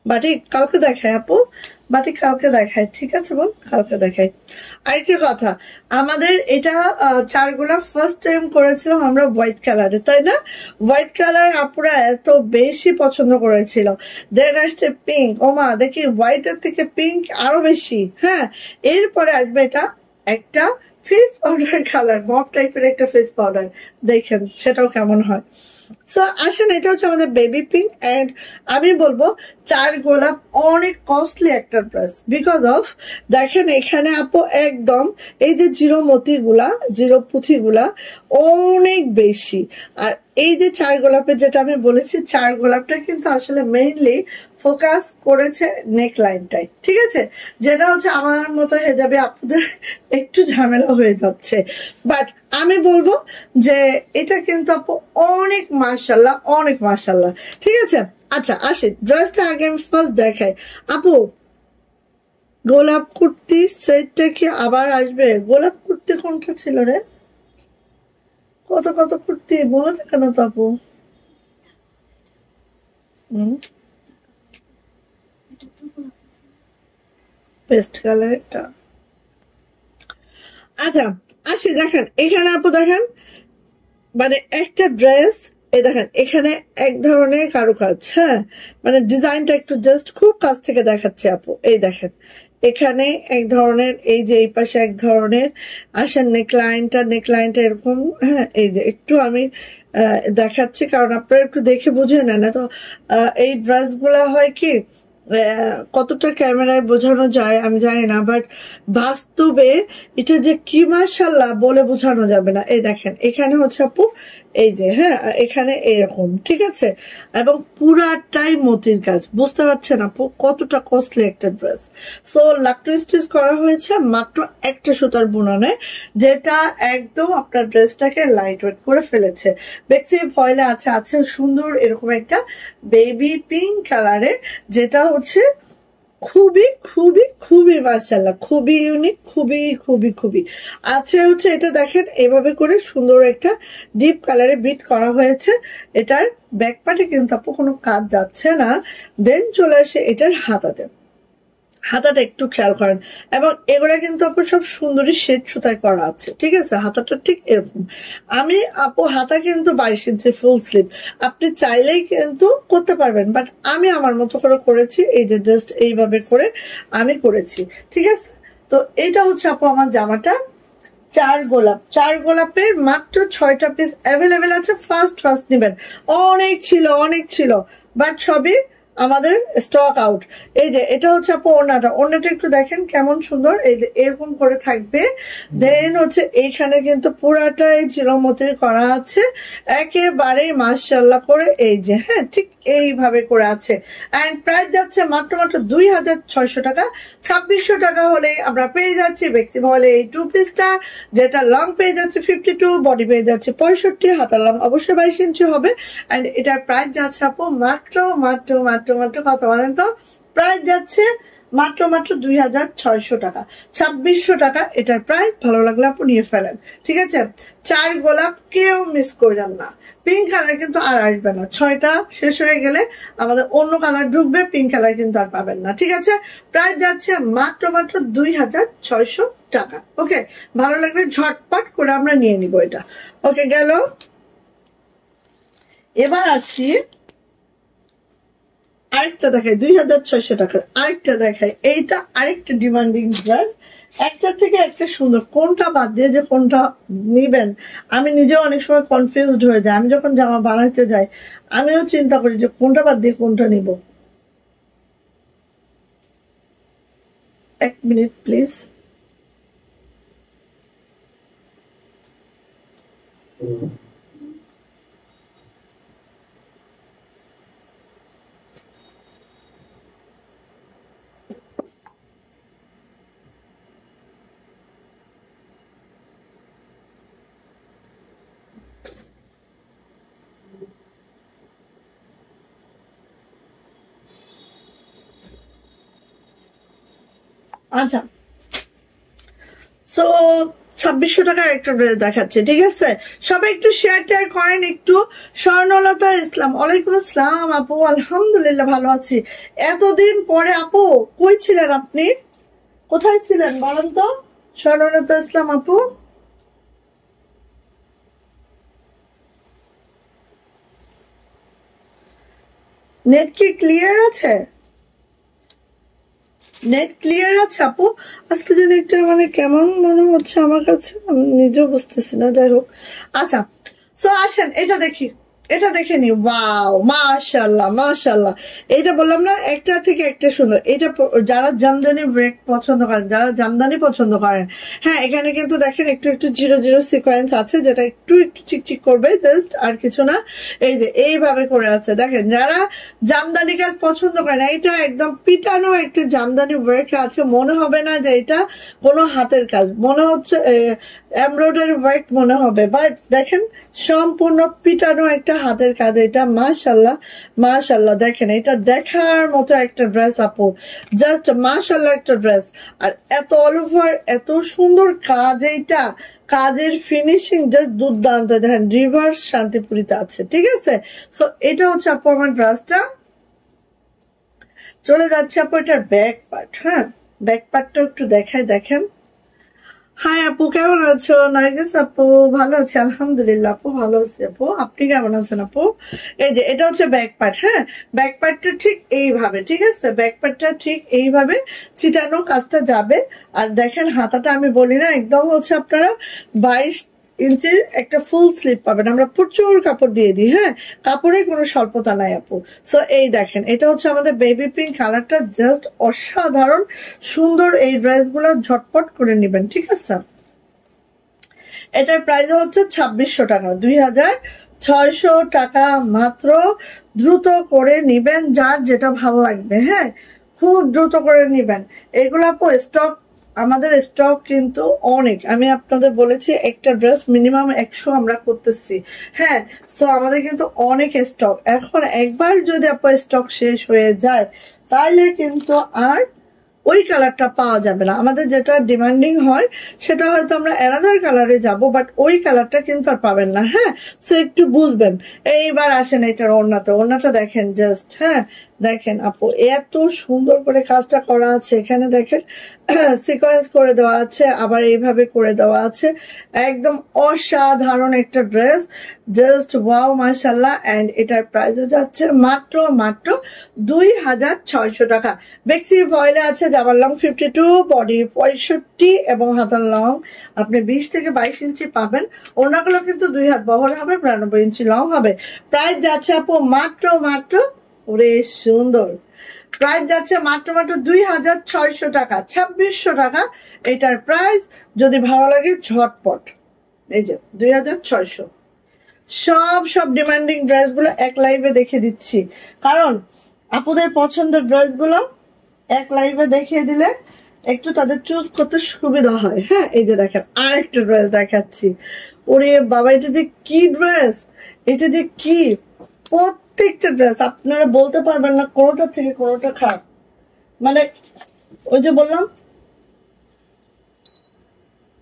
বাটিক কালকে দেখায় আপু, বাটিক কালকে দেখায়, ঠিক আছে বোন, কালকে দেখায়। আরেকটা কথা, আমাদের এটা 4 গোলাপ ফার্স্ট টাইম করেছিলাম আমরা হোয়াইট কালারে, তাই না? হোয়াইট কালার আপুরা এত বেশি পছন্দ করেছিল। দেন আসছে পিঙ্ক, ওমা দেখি হোয়াইটের থেকে পিঙ্ক আরো বেশি। হ্যাঁ, এরপরে আসবে এটা একটা ফেস পাউডার কালার, মপ টাইপের একটা ফেস পাউডার, দেখেন সেটাও কেমন হয়। সো আসেন, এটা হচ্ছে আমাদের বেবি পিঙ্ক। অ্যান্ড আমি বলবো 4 গোলাপ অনেক কস্টলি একটা ড্রেস, বিকজ অফ দেখেন এখানে আপু একদম এই যে জিরো মতিগুলা, জিরো পুঁথিগুলা অনেক বেশি। আর এই যে 4 গোলাপের যেটা আমি বলেছি, 4 গোলাপটা কিন্তু আসলে মেইনলি ফোকাস করেছে নেক লাইনটাই, ঠিক আছে? যেটা হচ্ছে আমার মতো হেজাবে আপনাদের একটু ঝামেলা হয়ে যাচ্ছে, বাট আমি বলবো যে এটা কিন্তু আপু অনেক মাশাল্লাহ, অনেক মাশাল্লাহ, ঠিক আছে? আচ্ছা আসি ড্রেসটা আগে আমি ফার্স্ট দেখাই। আপু গোলাপ কুর্তি সেটটা কি আবার আসবে? গোলাপ কুর্তি কোনটা ছিল রে? কত কত কুর্তি বলে থাকে না তো আপু। হম, পেস্ট কালারটা। আচ্ছা আসি, দেখেন এখানে আপু দেখেন, মানে একটা ড্রেস, এই দেখেন এখানে এক ধরনের কারুকাজ। হ্যাঁ, মানে ডিজাইনটা একটু জাস্ট খুব কাছ থেকে দেখাচ্ছে আপু। এই দেখেন এখানে এক ধরনের, এই যে এই পাশে এক ধরনের। আসেন নেকলাইনটা এরকম। হ্যাঁ, এই যে একটু আমি দেখাচ্ছি কারণ আপনারা একটু দেখে বুঝে নেন। তো এই ড্রেসগুলা হয় কি কতটা ক্যামেরায় বোঝানো যায় আমি জানি না, বাট বাস্তবে এটা যে কি মাশাআল্লাহ বলে বোঝানো যাবে না। এই দেখেন এখানে হচ্ছে আপু এই যে, হ্যাঁ এখানে এরকম, ঠিক আছে? এবং পুরাটাই মতির কাজ, বুঝতে পারছেন আপু কতটা কস্টলি একটা ড্রেস। সো লাকড়ি স্টিচ করা হয়েছে মাত্র একটা সুতার বুননে, যেটা একদম আপনার ড্রেসটাকে লাইট ওয়েট করে ফেলেছে। বেক্সি ফয়েলে আছে সুন্দর এরকম একটা বেবি পিঙ্ক কালারে, যেটা হচ্ছে খুবই খুবই খুবই মাশাআল্লাহ, খুবই ইউনিক, খুবই খুবই খুবই আছে হচ্ছে। এটা দেখেন এভাবে করে সুন্দর একটা ডিপ কালারে বিট করা হয়েছে। এটার ব্যাক পার্টে কিন্তু আপু কোনো কাজ যাচ্ছে না। দেন চলে আসে এটার হাতাটা একটু খেয়াল করেন, এবং এগুলা কিন্তু আপু সব সুন্দরী শেড সুতায় করা আছে, ঠিক আছে? হাতাটা ঠিক এরকম। আমি আপু হাতা কিন্তু 22 ইঞ্চি ফুল স্লিভ, আপনি চাইলেই কিন্তু করতে পারবেন, বাট আমি আমার মতো করে করেছি। এই যে জাস্ট এইভাবে করে আমি করেছি, ঠিক আছে? তো এটা হচ্ছে আপু আমার জামাটা। 4 গোলাপের মাত্র 6টা পিস অ্যাভেলেবেল আছে। ফার্স্ট নেবেন, অনেক ছিল বাট সবই আমাদের স্টক আউট। এই যে এটা হচ্ছে আপু ওড়নাটা একটু দেখেন কেমন সুন্দর, এই যে এরকম করে থাকবে। দেন হচ্ছে এইখানে কিন্তু পুরাটাই চিরমতির করা আছে একেবারে মাশাআল্লাহ করে। এই যে হ্যাঁ ঠিক এইভাবে করে আছে এন্ড প্রাইস যাচ্ছে মাত্র মাত্র 2600 টাকা। 2600 টাকা হলে আমরা পেয়ে যাচ্ছি বেক্সি ভয়েলে এই 2 পিসটা, যেটা লং পেয়ে যাচ্ছে 52, বডি পেয়ে যাচ্ছে 65, হাতার লং অবশ্যই 22 ইঞ্চি হবে এন্ড এটার প্রাইস যাচ্ছে আপু মাত্র মাত্র মাত্র মাত্র কত বলেন তো? প্রাইস যাচ্ছে মাত্র মাত্র 2600 টাকা। 2600 টাকা এটার প্রাইস। ভালো লাগলে আপু নিয়ে ফেলেন, ঠিক আছে? 4 গোলাপ কেউ মিস করবেন না। পিঙ্ক কালার কিন্তু আর আসবে না, 6টা শেষ হয়ে গেলে আমাদের অন্য কালার ঢুকবে, পিঙ্ক কালার কিন্তু আর পাবেন না, ঠিক আছে? প্রাইস যাচ্ছে মাত্র মাত্র 2600 টাকা। ওকে, ভালো লাগলে ঝটপট করে আমরা নিয়ে নিব এটা। ওকে গেল। এবার আসি আরেকটা দেখাই 2600 টাকার, আরেকটা দেখাই। এইটা আরেকটা ডিমান্ডিং ড্রেস, একটা থেকে একটা সুন্দর। কোনটা বাদ দিয়ে যে কোনটা নিবেন আমি নিজেও অনেক সময় কনফিউজড হয়ে যাই। আমি যখন জামা বানাইতে যাই আমিও চিন্তা করি যে কোনটা বাদ দিয়ে কোনটা নিব। এক মিনিট প্লিজ। আচ্ছা, সো 2600 টাকার একটা ড্রেস দেখাচ্ছে, ঠিক আছে? সবাই একটু শেয়ার টেয়ার করেন একটু। স্বর্ণলতা ইসলাম, ওয়ালাইকুম আসসালাম আপু, আলহামদুলিল্লাহ ভালো আছি। এতদিন পরে আপু, কই ছিলেন আপনি? কোথায় ছিলেন বলেন তো স্বর্ণলতা ইসলাম আপু? নেট কি ক্লিয়ার আছে? নেট ক্লিয়ার আছে আপু? আজকে যেন একটা মানে কেমন মনে হচ্ছে আমার কাছে, আমি নিজেও বুঝতেছি না। যাই হোক, আচ্ছা সো আসেন এটা দেখি, এটা দেখে নি। ওয়াও, মাশাআল্লাহ মাশাআল্লাহ। এইটা বললাম না একটা থেকে একটা সুন্দর। এটা যারা জামদানি ব্রেক পছন্দ করেন, যারা জামদানি পছন্দ করেন, হ্যাঁ এখানে কিন্তু দেখেন একটু একটু জিরো জিরো সিকোয়েন্স আছে, যেটা একটু একটু চিকচিক করবে, জাস্ট আর কিছু না। এই যে এইভাবে করে আছে দেখেন, যারা জামদানি কাজ পছন্দ করেন, এটা একদম পিটানো একটা জামদানি ওয়ার্ক আছে, মনে হবে না যে এটা কোনো হাতের কাজ, মনে হচ্ছে এমব্রয়ডারি ওয়ার্ক মনে হবে, বাট দেখেন সম্পূর্ণ পিটানো একটা হাতের কাজ। এটা মাশাআল্লাহ মাশাআল্লাহ, দেখেন এটা দেখার মতো একটা ড্রেস আপু, জাস্ট মাশাআল্লাহ একটা ড্রেস। আর এত অল ওভার এত সুন্দর কাজ, এইটা কাজের ফিনিশিং জাস্ট দুর্দান্ত। দেখেন রিভার্স শান্তিপুরিতে আছে, ঠিক আছে? সো এটা হচ্ছে আপু আমার ড্রেসটা। চলে যাচ্ছে আপু এটার ব্যাক পার্ট। হ্যাঁ, ব্যাক পার্টটা একটু দেখাই, দেখেন। হাই আপু, কেমন আছো? নার্গিস আপু, ভালো আছি আলহামদুলিল্লাহ আপু, ভালো আছি আপু, আপনি কেমন আছেন আপু? এই যে এটা হচ্ছে ব্যাক পার্ট। হ্যাঁ, ব্যাক পার্টটা ঠিক এইভাবে, ঠিক আছে? ব্যাক পার্টটা ঠিক এইভাবে চিটানো কাজটা যাবে। আর দেখেন হাতাটা আমি বলি না, একদম হচ্ছে আপনারা 22 ইঞ্চির একটা ফুল স্লিপ পাবেন। আমরা প্রচুর কাপড় দিয়ে দিই, হ্যাঁ কাপড়ের কোনো স্বল্পতা নাই আপু। সো এই দেখেন এটা হচ্ছে আমাদের বেবি পিঙ্ক কালারটা, জাস্ট অসাধারণ সুন্দর। এই ড্রেসগুলো ঝটপট করে নেবেন, ঠিক আছে? এটার প্রাইস হচ্ছে 2600 টাকা, 2600 টাকা মাত্র। দ্রুত করে নিবেন, যার যেটা ভালো লাগবে, হ্যাঁ খুব দ্রুত করে নিবেন। এগুলো আপু স্টক, আমাদের স্টক কিন্তু অনেক। আমি আপনাদের বলেছি একটা ড্রেস মিনিমাম 100 আমরা করতেছি, হ্যাঁ। সো আমাদের কিন্তু অনেক স্টক। এখন একবার যদি আপনার স্টক শেষ হয়ে যায় তাহলে কিন্তু আর ওই কালারটা পাওয়া যাবে না। আমাদের যেটা ডিমান্ডিং হয় সেটা হয়তো আমরা অ্যানাদার কালারে যাব, বাট ওই কালারটা কিন্তু আর পাবেন না, হ্যাঁ। সো একটু বুঝবেন। এইবার আসেন এটার ওড়নাতে, ওড়নাটা দেখেন জাস্ট, হ্যাঁ দেখেন আপু এত সুন্দর করে কাজটা করা আছে। এখানে দেখেন সিকোয়েন্স করে দেওয়া আছে, আবার এইভাবে করে দেওয়া আছে। একদম অসাধারণ একটা ড্রেস, জাস্ট ওয়াও মাশাআল্লাহ। এন্ড এটার প্রাইসও যাচ্ছে মাত্র মাত্র 2600 টাকা। বেক্সি ভয়েলে আছে, জামার লং 52, বডি 65 এবং হাতার লং আপনি 20 থেকে 22 ইঞ্চি পাবেন। ওড়নাগুলো কিন্তু 2 হাত বহর হবে, 92 ইঞ্চি লং হবে। প্রাইস যাচ্ছে আপু মাত্র মাত্র, ওরে সুন্দর, প্রাইস যাচ্ছে মাত্র মাত্র 2600 টাকা, 2600 টাকা এটার প্রাইস। যদি ভালো লাগে ঝটপট, এই যে 2600। সব ডিমান্ডিং ড্রেসগুলো এক লাইভে দেখে দিচ্ছি, কারণ আপুদের পছন্দের ড্রেসগুলো এক লাইভে দেখিয়ে দিলে একটু তাদের চুজ করতে সুবিধা হয়। হ্যাঁ, এই যে দেখেন আরেকটা ড্রেস দেখাচ্ছি। ওরে বাবা, এটা যে কি ড্রেস, এটা যে কি, প্রত্যেকটা ড্রেস আপনারা বলতে পারবেন না কোনোটা থেকে কোনোটা খারাপ। মানে ওই যে বললাম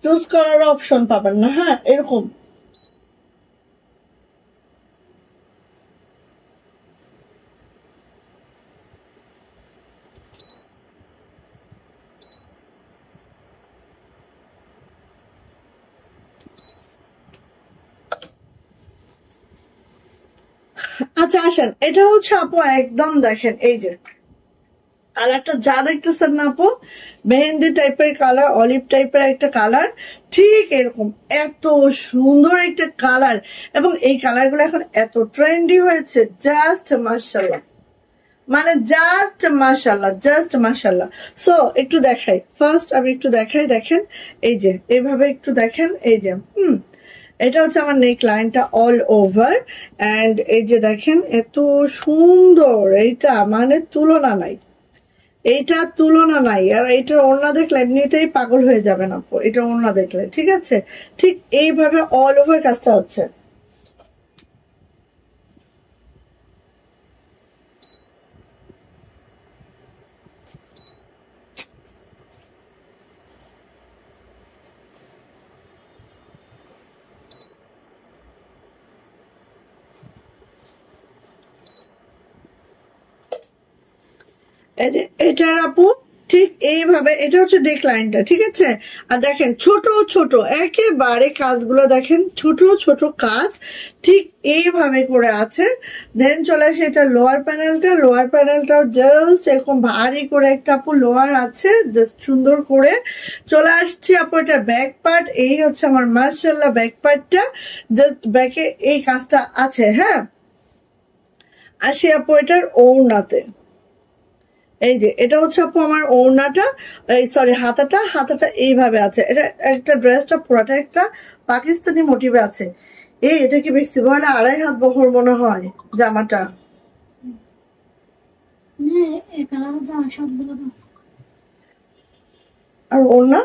চুজ করার অপশন পাবেন না। হ্যাঁ, এরকম আচ্ছা আসেন, এটা হচ্ছে আপু একদম দেখেন এই যে কালারটা যা দেখতেছেন না আপু, মেহেন্দি টাইপের কালার, অলিভ টাইপের একটা কালার, ঠিক এরকম এত সুন্দর একটা কালার, এবং এই কালারগুলো এখন এত ট্রেন্ডি হয়েছে, জাস্ট মাশাআল্লাহ, মানে জাস্ট মাশাআল্লাহ, জাস্ট মাশাআল্লাহ। সো একটু দেখাই, ফার্স্ট আমি একটু দেখাই, দেখেন এই যে এইভাবে একটু দেখেন, এই যে এটা হচ্ছে আমার নেক লাইনটা অল ওভার, অ্যান্ড এই যে দেখেন এত সুন্দর, এইটা মানে তুলনা নাই, এইটা তুলনা নাই। আর এইটার ওড়না দেখলে এমনিতেই পাগল হয়ে যাবেন আপু, এটা ওড়না দেখলে, ঠিক আছে। ঠিক এইভাবে অল ওভার কাজটা হচ্ছে। এই যে এটার আপু ঠিক এইভাবে, এটা হচ্ছে নেক লাইনটা, ঠিক আছে। আর দেখেন ছোট ছোট একেবারে কাজগুলো দেখেন, ছোট ছোট কাজ ঠিক এইভাবে করে আছে। দেন চলে আসে এটা লোয়ার প্যানেলটা, লোয়ার প্যানেলটাও জাস্ট এরকম ভারী করে একটা আপু লোয়ার আছে, জাস্ট সুন্দর করে চলে আসছে আপু। এটা ব্যাক পার্ট, এই হচ্ছে আমার মাশাআল্লাহ ব্যাক পার্টটা, জাস্ট ব্যাকে এই কাজটা আছে। হ্যাঁ, আসি আপু এটার ওড়নাতে, এই যে এটা হচ্ছে আপু আমার ওড়নাটা, এই সরি হাতাটা, হাতাটা এইভাবে আছে। এটা একটা ড্রেসটা পুরাটা একটা পাকিস্তানি মোটিভে আছে। এই এটা কি বেশি বলে 2.5 হাত বহর মনে হয় জামাটা। আর ওড়না,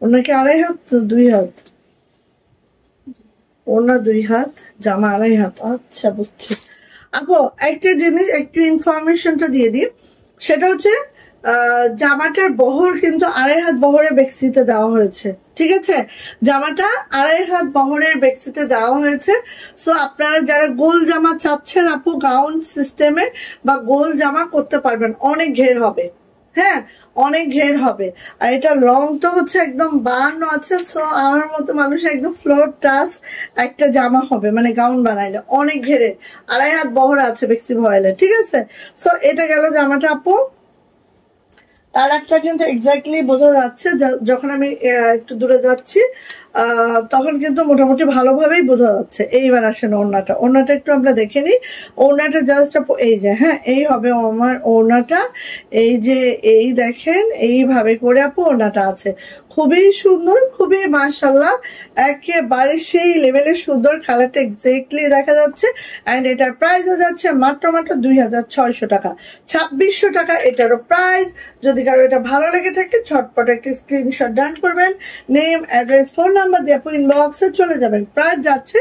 ওড়না কি 2.5 হাত 2 হাত? ওড়না 2 হাত, জামা 2.5 হাত, আচ্ছা বুঝছি। আপু একটা জিনিস একটু ইনফরমেশনটা দিয়ে দিই, সেটা হচ্ছে জামাটার বহর কিন্তু 2.5 হাত বহরের বেক্সিতে দেওয়া হয়েছে, ঠিক আছে। জামাটা 2.5 হাত বহরের বেক্সিতে দেওয়া হয়েছে। সো আপনারা যারা গোল জামা চাচ্ছেন আপু গাউন সিস্টেমে বা গোল জামা করতে পারবেন, অনেক ঘের হবে। হ্যাঁ, অনেক ঘের হবে। আর এটা লং তো হচ্ছে একদম 52 আছে। সো আমার মতো মানুষ একদম ফ্লোর টাচ একটা জামা হবে, মানে গাউন বানাইলে অনেক ঘেরে 2.5 হাত বহর আছে বেক্সি ভয়েলে, ঠিক আছে। সো এটা গেল জামাটা আপু। কালারটা কিন্তু এক্স্যাক্টলি বোঝা যাচ্ছে, যখন আমি একটু দূরে যাচ্ছি তখন কিন্তু মোটামুটি ভালোভাবেই বোঝা যাচ্ছে। এইবার আসেন ওড়নাটা, ওড়নাটা একটু আমরা দেখে নিই। ওড়নাটা জাস্ট এই যে, হ্যাঁ এই হবে আমার ওড়নাটা, এই যে এই দেখেন এইভাবে করে আপু ওড়নাটা আছে, খুবই সুন্দর, খুবই মাশাআল্লাহ, একেবারে সেই লেভেলের সুন্দর, কালারটা এক্স্যাক্টলি দেখা যাচ্ছে। অ্যান্ড এটার প্রাইস যাচ্ছে মাত্র 2600 টাকা, 2600 টাকা এটারও প্রাইস। যদি কারো এটা ভালো লেগে থাকে ঝটপট একটা স্ক্রিনশট ডান করবেন, নেম অ্যাড্রেস ফোন নাম্বার দিয়ে আপু ইনবক্সে চলে যাবেন। প্রাইস যাচ্ছে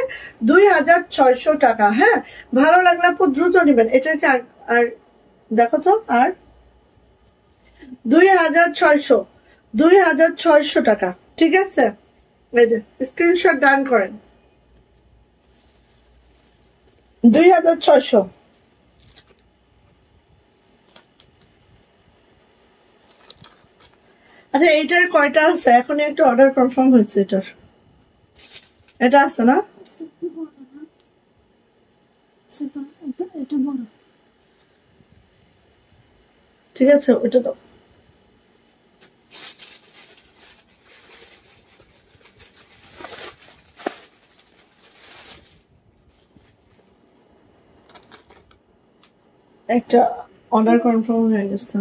2600 টাকা। হ্যাঁ, ভালো লাগলে আপু দ্রুত নেবেন। এটাকে আর দেখো তো, আর 2600 টাকা, ঠিক আছে। এই যে স্ক্রিনশট ডান করেন, 2600। আচ্ছা এইটার কয়টা আছে? এখন একটা অর্ডার কনফার্ম হয়েছে এটার, এটা আছে না? ঠিক আছে, ওটা দাও। একটা অর্ডার কনফার্ম হয়ে গেছে।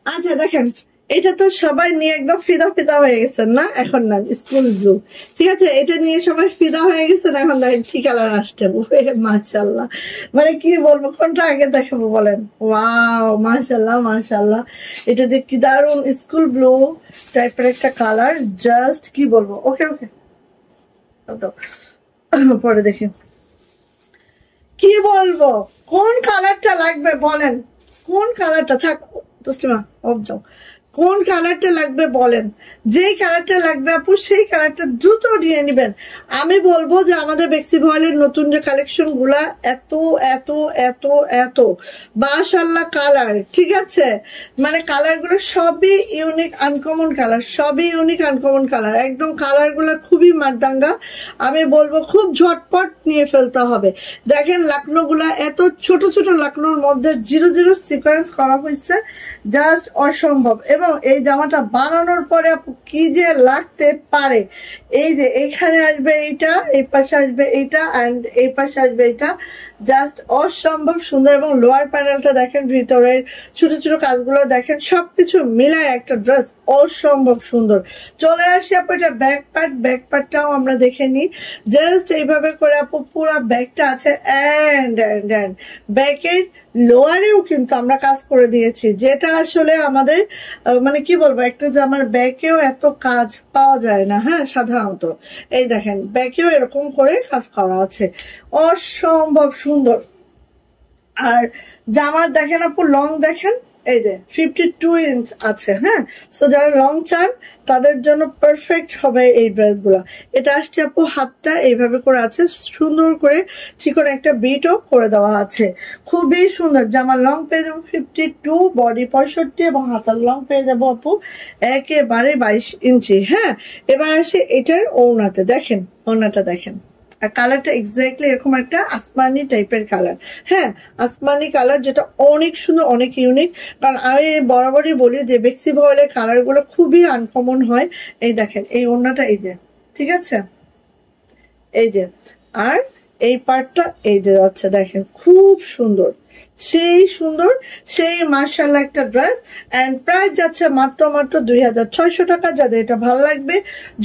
আচ্ছা দেখেন এটা তো সবাই নিয়ে একদম ফিদা ফিদা হয়ে গেছেন না, এখন না স্কুল ব্লু, ঠিক আছে, এটা নিয়ে সবাই ফিদা হয়ে গেছেন। এখন দেখেন কি কালার আসছে, মাশাআল্লাহ, মানে কি বলবো, কোনটা আগে দেখাবো বলেন? ওয়াও, মাশাআল্লাহ মাশাআল্লাহ, এটা যে কি দারুন স্কুল ব্লু টাইপের একটা কালার, জাস্ট কি বলবো। ওকে ওকে, পরে দেখি কি বলবো, কোন কালারটা লাগবে বলেন, কোন কালারটা থাক তুষ্টিমা অফ যাও, কোন কালারটা লাগবে বলেন, যেই কালারটা লাগবে আপু সেই কালারটা দ্রুত নিয়ে নেবেন। আমি বলবো যে আমাদের বেক্সি ভয়েলের নতুন যে কালেকশন গুলা এত এত এত এত মাশাআল্লাহ কালার, ঠিক আছে, মানে কালার গুলো সবই ইউনিক আনকমন কালার, সবই ইউনিক আনকমন কালার, একদম কালার গুলো খুবই মারদাঙ্গা। আমি বলবো খুব ঝটপট নিয়ে ফেলতে হবে। দেখেন লাকনো গুলা এত ছোট ছোট লাকনোর মধ্যে 0 0 সিকোয়েন্স করা হয়েছে, জাস্ট অসম্ভব। এবং এই জামাটা বানানোর পরে আপু কি যে লাগতে পারে, এই যে এইখানে আসবে এইটা, এই পাশে আসবে এইটা, অ্যান্ড এই পাশে আসবে এইটা, জাস্ট অসম্ভব সুন্দর। এবং লোয়ার প্যানেলটা দেখেন, ভিতরের ছোট ছোট কাজগুলো দেখেন, সবকিছু মিলায় একটা ড্রেস অসম্ভব সুন্দর। চলে আসি আপু এটা ব্যাক পার্ট, ব্যাক পার্টটাও আমরা দেখে নিই। জাস্ট এইভাবে করে আপু পুরো ব্যাগটা আছে, অ্যান্ড ব্যাকের লোয়ারেও কিন্তু আমরা কাজ করে দিয়েছি, যেটা আসলে আমাদের মানে কি বলবো, একটা জামার ব্যাকেও এত কাজ পাওয়া যায় না, হ্যাঁ সাধারণত। এই দেখেন ব্যাকেও এরকম করে কাজ করা আছে, অসম্ভব সুন্দর। আর জামার দেখেন আপু লং দেখেন, এই যে 52 ইঞ্চ আছে, হ্যাঁ, সো যারা লং চান তাদের জন্য পারফেক্ট হবে এই ড্রেসগুলো। এটা আসছে আপু হাতটা এইভাবে করে আছে, সুন্দর করে চিকন একটা বিটও করে দেওয়া আছে, খুবই সুন্দর। জামার লং পেয়ে যাবো 52, বডি 65 এবং হাতার লং পেয়ে যাবো আপু একেবারে 22 ইঞ্চি। হ্যাঁ, এবার আসে এটার ওড়নাতে, দেখেন ওড়নাটা দেখেন, আর কালারটা এক্স্যাক্টলি এরকম একটা আসমানি টাইপের কালার, হ্যাঁ আসমানি কালার, যেটা অনেক সুন্দর অনেক ইউনিক। কারণ আমি বরাবরই বলি যে বেক্সি ভয়েলের কালার গুলো খুবই আনকমন হয়। এই দেখেন এই ওড়নাটা, এই যে ঠিক আছে, এই যে, আর এই পার্টটা এই যে যাচ্ছে, দেখেন খুব সুন্দর, সেই সুন্দর, সেই মাশাআল্লাহ একটা ড্রেস। এন্ড প্রাইস যাচ্ছে মাত্র 2600 টাকা। যাদের এটা ভালো লাগবে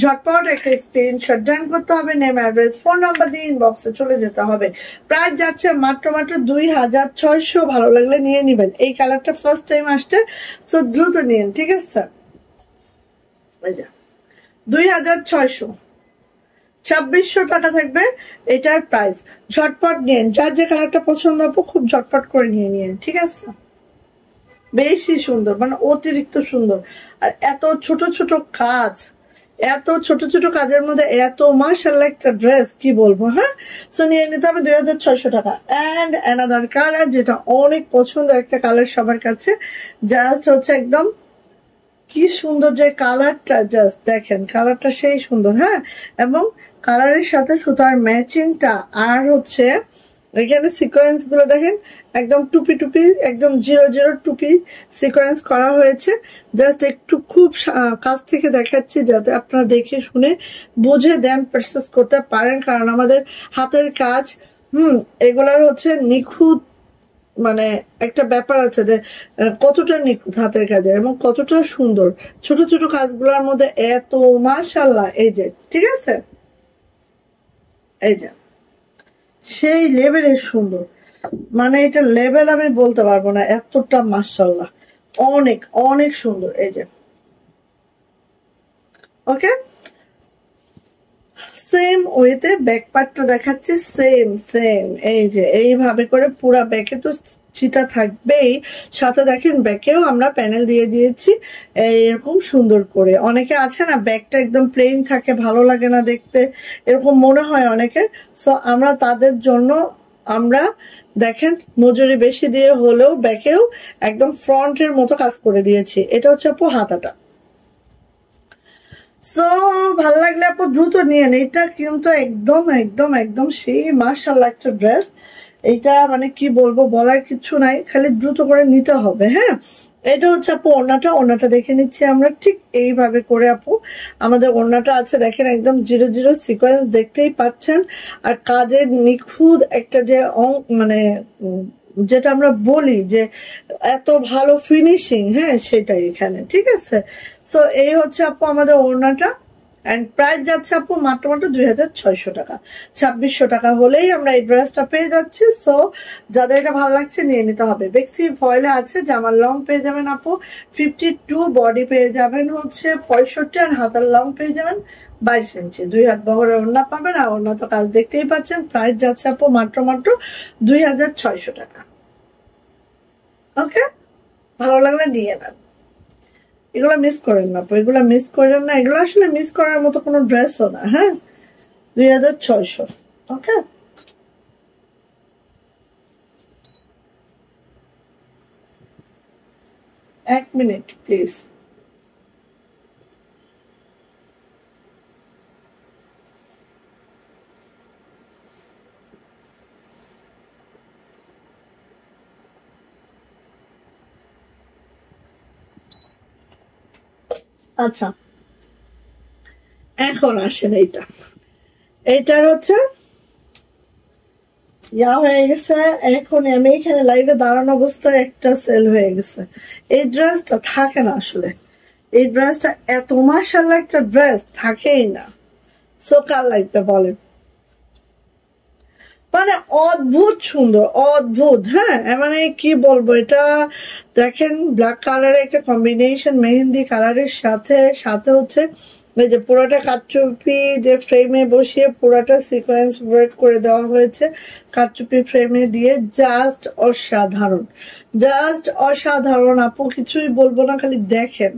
ঝটপট একটা স্ক্রিনশট ডান করতে হবে, নেম অ্যাড্রেস ফোন নাম্বার দিয়ে ইনবক্সে চলে যেতে হবে। প্রাইস যাচ্ছে মাত্র 2600, ভালো লাগলে নিয়ে নেবেন। এই কালারটা ফার্স্ট টাইম আসছে, তো দ্রুত নিন, ঠিক আছে। 2600, 2600 টাকা থাকবে এটার প্রাইস। ঝটপট নিন, যার যে কালারটা পছন্দ হবে খুব ঝটপট করে নিয়ে নিন, ঠিক আছে। বেশি সুন্দর, মানে অতিরিক্ত সুন্দর, আর এত ছোট ছোট কাজ, এত ছোট ছোট কাজের মধ্যে এত মাশাআল্লাহ একটা ড্রেস, কি বলবো। হ্যাঁ, সো নিয়ে নিতে হবে 2600 টাকা। অ্যান্ড অ্যানাদার কালার, যেটা অনেক পছন্দ একটা কালার সবার কাছে, জাস্ট হচ্ছে একদম কি সুন্দর যে কালারটা, জাস্ট দেখেন কালারটা সেই সুন্দর। হ্যাঁ, এবং কালারের সাথে সুতার ম্যাচিংটা, আর হচ্ছে এখানে সিকোয়েন্স গুলো দেখেন, একদম টুপি টুপি, একদম 0 0 টুপি সিকোয়েন্স করা হয়েছে। জাস্ট একটু খুব কাছ থেকে দেখাচ্ছি যাতে আপনারা দেখে শুনে বুঝে দেন পারচেজ করতে পারেন, কারণ আমাদের হাতের কাজ এগুলার হচ্ছে নিখুঁত, মানে একটা ব্যাপার আছে যে কতটা নিখুঁত হাতের কাজে এবং কতটা সুন্দর ছোট ছোট কাজগুলোর মধ্যে এত মাশাআল্লাহ। এই যে ঠিক আছে, এই যে সেই লেভেলের সুন্দর, মানে এটা লেভেল আমি বলতে পারবো না, এতটা মাশাআল্লাহ অনেক অনেক সুন্দর। এই যে ওকে, সেম ওয়েতে ব্যাক পার্টটা দেখাচ্ছে, সেম সেম, এই যে এইভাবে করে পুরা ব্যাকে তো চিটা থাকবেই, সাথে দেখেন ব্যাকেও আমরা প্যানেল দিয়ে দিয়েছি এরকম সুন্দর করে। অনেকে আছে না ব্যাকটা একদম প্লেন থাকে, ভালো লাগে না দেখতে, এরকম মনে হয় অনেকের। সো আমরা তাদের জন্য আমরা দেখেন মজুরি বেশি দিয়ে হলেও ব্যাকেও একদম ফ্রন্টের মতো কাজ করে দিয়েছি। এটা হচ্ছে আপু হাতাটা। সো ভালো লাগলে আপু দ্রুত নিয়ে নেন, এটা কিন্তু একদম একদম একদম সেই মাশাআল্লাহ একটা ড্রেস। এইটা মানে কি বলবো, বলার কিছু নাই, খালি দ্রুত করে নিতে হবে। হ্যাঁ, এটা হচ্ছে আপু ওড়নাটা, ওড়নাটা দেখে নিচ্ছি আমরা, ঠিক এইভাবে করে আপু আমাদের ওড়নাটা আছে, দেখেন একদম 0 0 সিকোয়েন্স দেখতেই পাচ্ছেন। আর কাজের নিখুঁত একটা যে মানে যেটা আমরা বলি যে এত ভালো ফিনিশিং, হ্যাঁ সেটাই এখানে, ঠিক আছে। সো এই হচ্ছে আপু আমাদের ওড়নাটা, অ্যান্ড প্রাইস যাচ্ছে আপু মাত্র 2600 টাকা। 2600 টাকা হলেই আমরা এই ড্রেসটা পেয়ে যাচ্ছি। সো যাদের এটা ভালো লাগছে নিয়ে নিতে হবে। বেক্সি ফয়েলে আছে জামার লং পেয়ে যাবেন আপু 52, বডি পেয়ে যাবেন হচ্ছে 65, আর হাতার লং পেয়ে যাবেন 22 ইঞ্চি। 2 হাত বহরের ওড়না পাবেন, আর ওড়না তো কাজ দেখতেই পাচ্ছেন। প্রাইস যাচ্ছে আপু মাত্র 2600 টাকা। ওকে, ভালো লাগলে নিয়ে নেন। এগুলো মিস করেন না, এগুলো মিস করেন না, এগুলো আসলে মিস করার মতো কোনো ড্রেসও না। হ্যাঁ, 2600। ওকে, এক মিনিট প্লিজ। আচ্ছা, এখন আসেন এইটার হচ্ছে হয়ে গেছে। এখন আমি এখানে লাইভে দাঁড়ানো অবস্থায় একটা সেল হয়ে গেছে। এই ড্রেসটা থাকে না আসলে, এই ড্রেসটা এত মাশাআল্লাহ একটা ড্রেস থাকেই না। সো কার লাগবে বলেন, মানে অদ্ভুত সুন্দর, অদ্ভুত। হ্যাঁ, মানে কি বলবো, এটা দেখেন ব্ল্যাক কালারের একটা কম্বিনেশন মেহেন্দি কালারের সাথে সাথে হচ্ছে এই যে পুরোটা কাটচুপি যে ফ্রেমে বসিয়ে পুরোটা সিকোয়েন্স ওয়ার্ক করে দেওয়া হয়েছে কাটচুপি ফ্রেমে দিয়ে। জাস্ট অসাধারণ, জাস্ট অসাধারণ আপু, কিছুই বলবো না, খালি দেখেন।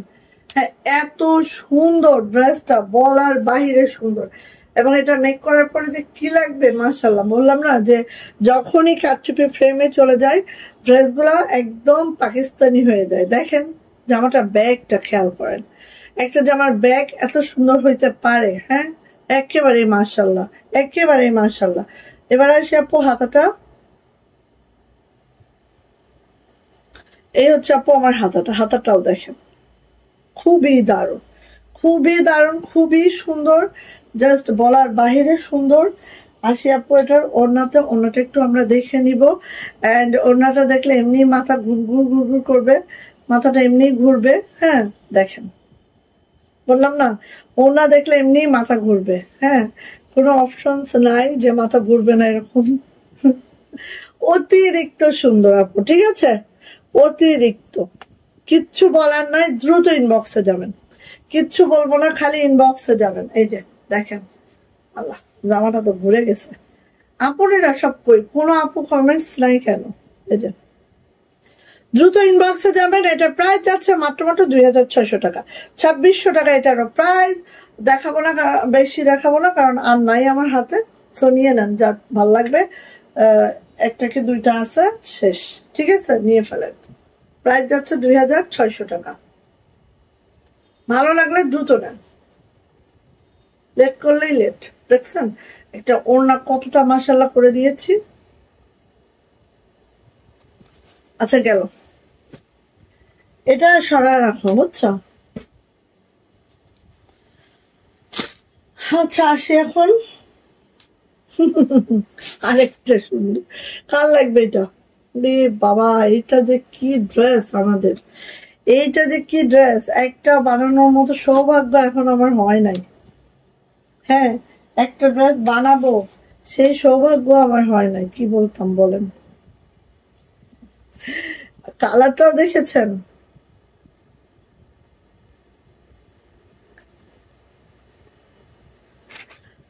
হ্যাঁ, এত সুন্দর ড্রেসটা বলার বাহিরে সুন্দর। এবং এটা মেক করার পরে যে কি লাগবে মাশাআল্লাহ, বললাম না যে যখনই কাটচুপি ফ্রেমে চলে যায় ড্রেসগুলো একদম পাকিস্তানি হয়ে যায়। দেখেন জামাটা ব্যাগটা খেয়াল করেন, একটা জামার ব্যাগ এত সুন্দর হইতে পারে। হ্যাঁ, একেবারে মাশাআল্লাহ, একেবারে মাশাআল্লাহ। এবার আসি আপু হাতাটা। এই হচ্ছে আপু আমার হাতাটাও দেখেন, খুবই দারুণ, খুবই দারুণ, খুবই সুন্দর, জাস্ট বলার বাহিরে সুন্দর। আসি আপু এটার ওড়নাতে, ওড়নাটা একটু আমরা দেখে নিব। অ্যান্ড ওড়নাটা দেখলে এমনি মাথা ঘুরঘুর ঘুরঘুর করবে, মাথাটা এমনি ঘুরবে। হ্যাঁ দেখেন, বললাম না ওড়না দেখলে এমনি মাথা ঘুরবে। হ্যাঁ, কোনো অপশনস নাই যে মাথা ঘুরবে না এরকম। অতিরিক্ত সুন্দর আপু, ঠিক আছে, অতিরিক্ত, কিচ্ছু বলার নয়। দ্রুত ইনবক্সে যাবেন, কিচ্ছু বলবো না, খালি ইনবক্সে যাবেন। এই যে দেখেন, আল্লাহ জামাটা তো ঘুরে গেছে। আপুরেরা সব কই, কোনো আপু কমেন্টস নাই কেন? এই যে দ্রুত ইনবক্সে যাবেন। এটা প্রাইস যাচ্ছে মাত্র 2600 টাকা। 2600 টাকা এটারও প্রাইস। দেখাবো না, বেশি দেখাবো না, কারণ আর নাই আমার হাতে। সো নিয়ে নেন, যা ভাল লাগবে। একটা কি দুইটা আছে, শেষ, ঠিক আছে, নিয়ে ফেলেন। প্রাইস যাচ্ছে 2600 টাকা। ভালো লাগলে দ্রুত নেন, লেট করলেই লেট। দেখছেন একটা ওড়না কতটা মাশাআল্লাহ করে দিয়েছি। আচ্ছা গেল, এটা সরায় রাখো, বুঝছো? আচ্ছা আসি এখন আরেকটা সুন্দর। কার লাগবে এটা? রে বাবা, এটা যে কি ড্রেস আমাদের, এইটা যে কি ড্রেস, একটা বানানোর মতো সৌভাগ্য এখন আমার হয় নাই। হ্যাঁ, একটা ড্রেস বানাবো সেই সৌভাগ্য আমার হয় নাই, কি বলতাম বলেন। কালারটাও দেখেছেন,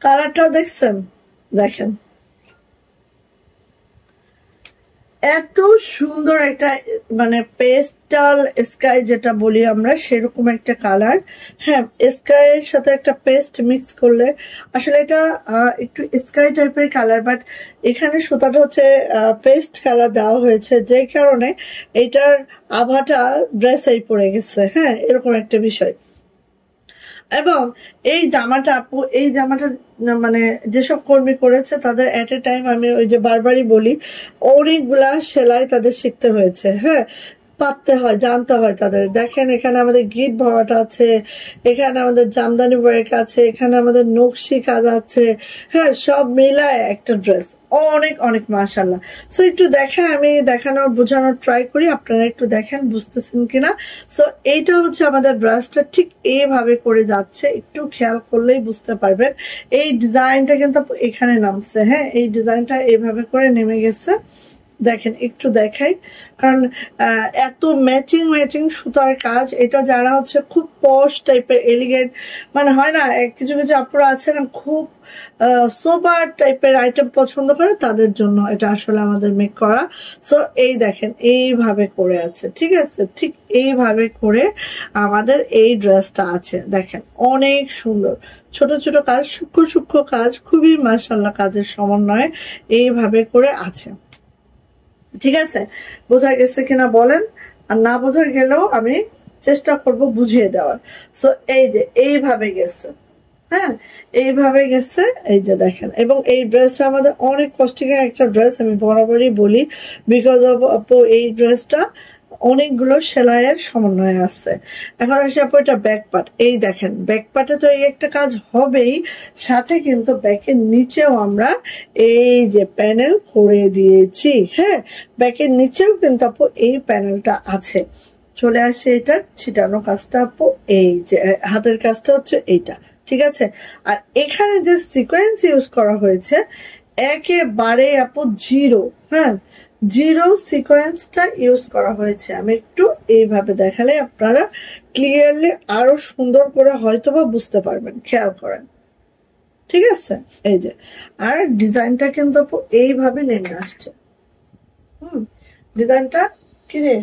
কালারটাও দেখছেন, দেখেন এত সুন্দর একটা, মানে পেস্টাল স্কাই যেটা বলি আমরা, সেরকম একটা কালার। হ্যাঁ, স্কাইয়ের সাথে একটা পেস্ট মিক্স করলে আসলে এটা একটু স্কাই টাইপের কালার, বাট এখানে সুতাটা হচ্ছে পেস্ট কালার দেওয়া হয়েছে, যে কারণে এটার আভাটা ড্রেসেই পড়ে গেছে। হ্যাঁ, এরকম একটা বিষয়। এবং এই জামাটা আপু, এই জামাটা মানে যেসব কর্মী করেছে তাদের এট এ টাইম, আমি ওই যে বারবারই বলি, অনেকগুলা সেলাই তাদের শিখতে হয়েছে। হ্যাঁ, পারতে হয়, জানতে হয় তাদের। দেখেন এখানে আমাদের গিট ভরাটা আছে, এখানে আমাদের জামদানি ওয়ার্ক আছে, এখানে আমাদের নকশি কাজ আছে। হ্যাঁ, সব মিলায় একটা ড্রেস অনেক অনেক মাশাআল্লাহ। সো একটু দেখেন, আমি দেখানোর বোঝানোর ট্রাই করি, আপনারা একটু দেখেন বুঝতেছেন কিনা। সো এইটা হচ্ছে আমাদের ব্রাশটা ঠিক এইভাবে করে যাচ্ছে, একটু খেয়াল করলেই বুঝতে পারবেন। এই ডিজাইনটা কিন্তু এখানে নামছে, হ্যাঁ এই ডিজাইনটা এইভাবে করে নেমে গেছে। দেখেন একটু দেখাই, কারণ এত ম্যাচিং ম্যাচিং সুতার কাজ, এটা যারা হচ্ছে খুব পশ টাইপের এলিগেন্ট মানে হয় না, কিছু কিছু আপুরা আছে না খুব সোবার টাইপের আইটেম পছন্দ করে, তাদের জন্য এটা আসলে আমাদের মেক করা। সো এই দেখেন এইভাবে করে আছে, ঠিক আছে, ঠিক এইভাবে করে আমাদের এই ড্রেসটা আছে। দেখেন অনেক সুন্দর, ছোট ছোট কাজ, সূক্ষ্ম সূক্ষ্ম কাজ, খুবই মাশাআল্লাহ কাজের সমন্বয়ে এইভাবে করে আছে। ঠিক আছে, বোঝা গেছে কিনা বলেন, আর না বোঝা গেলেও আমি চেষ্টা করব বুঝিয়ে দেওয়ার। সো এই যে এইভাবে গেছে, হ্যাঁ এইভাবে গেছে, এই যে দেখেন। এবং এই ড্রেসটা আমাদের অনেক কষ্টিকের একটা ড্রেস, আমি বরাবরই বলি, বিকজ অফ আপু এই ড্রেসটা অনেকগুলো সেলাইয়ের সমন্বয়ে আছে। এখন আসি আপু এটা ব্যাক পার্ট, এই দেখেন ব্যাক পার্টে তো এই একটা কাজ হবেই, সাথে কিন্তু ব্যাকের নিচেও আমরা এই যে প্যানেল করে দিয়েছি। হ্যাঁ, ব্যাকের নিচেও কিন্তু আপু এই প্যানেলটা আছে। চলে আসে এটার ছিটানো কাজটা আপু, এই যে হাতের কাজটা হচ্ছে এইটা, ঠিক আছে। আর এখানে যে সিকোয়েন্স ইউজ করা হয়েছে একেবারে আপু জিরো, হ্যাঁ জিরো সিকোয়েন্সটা ইউজ করা হয়েছে। আমি একটু এইভাবে দেখালে আপনারা ক্লিয়ারলি আরো সুন্দর করে হয়তোবা বুঝতে পারবেন, খেয়াল করেন, ঠিক আছে। এই যে আর ডিজাইনটা কিন্তু আপু এইভাবে নেমে আসছে। ডিজাইনটা কি রে,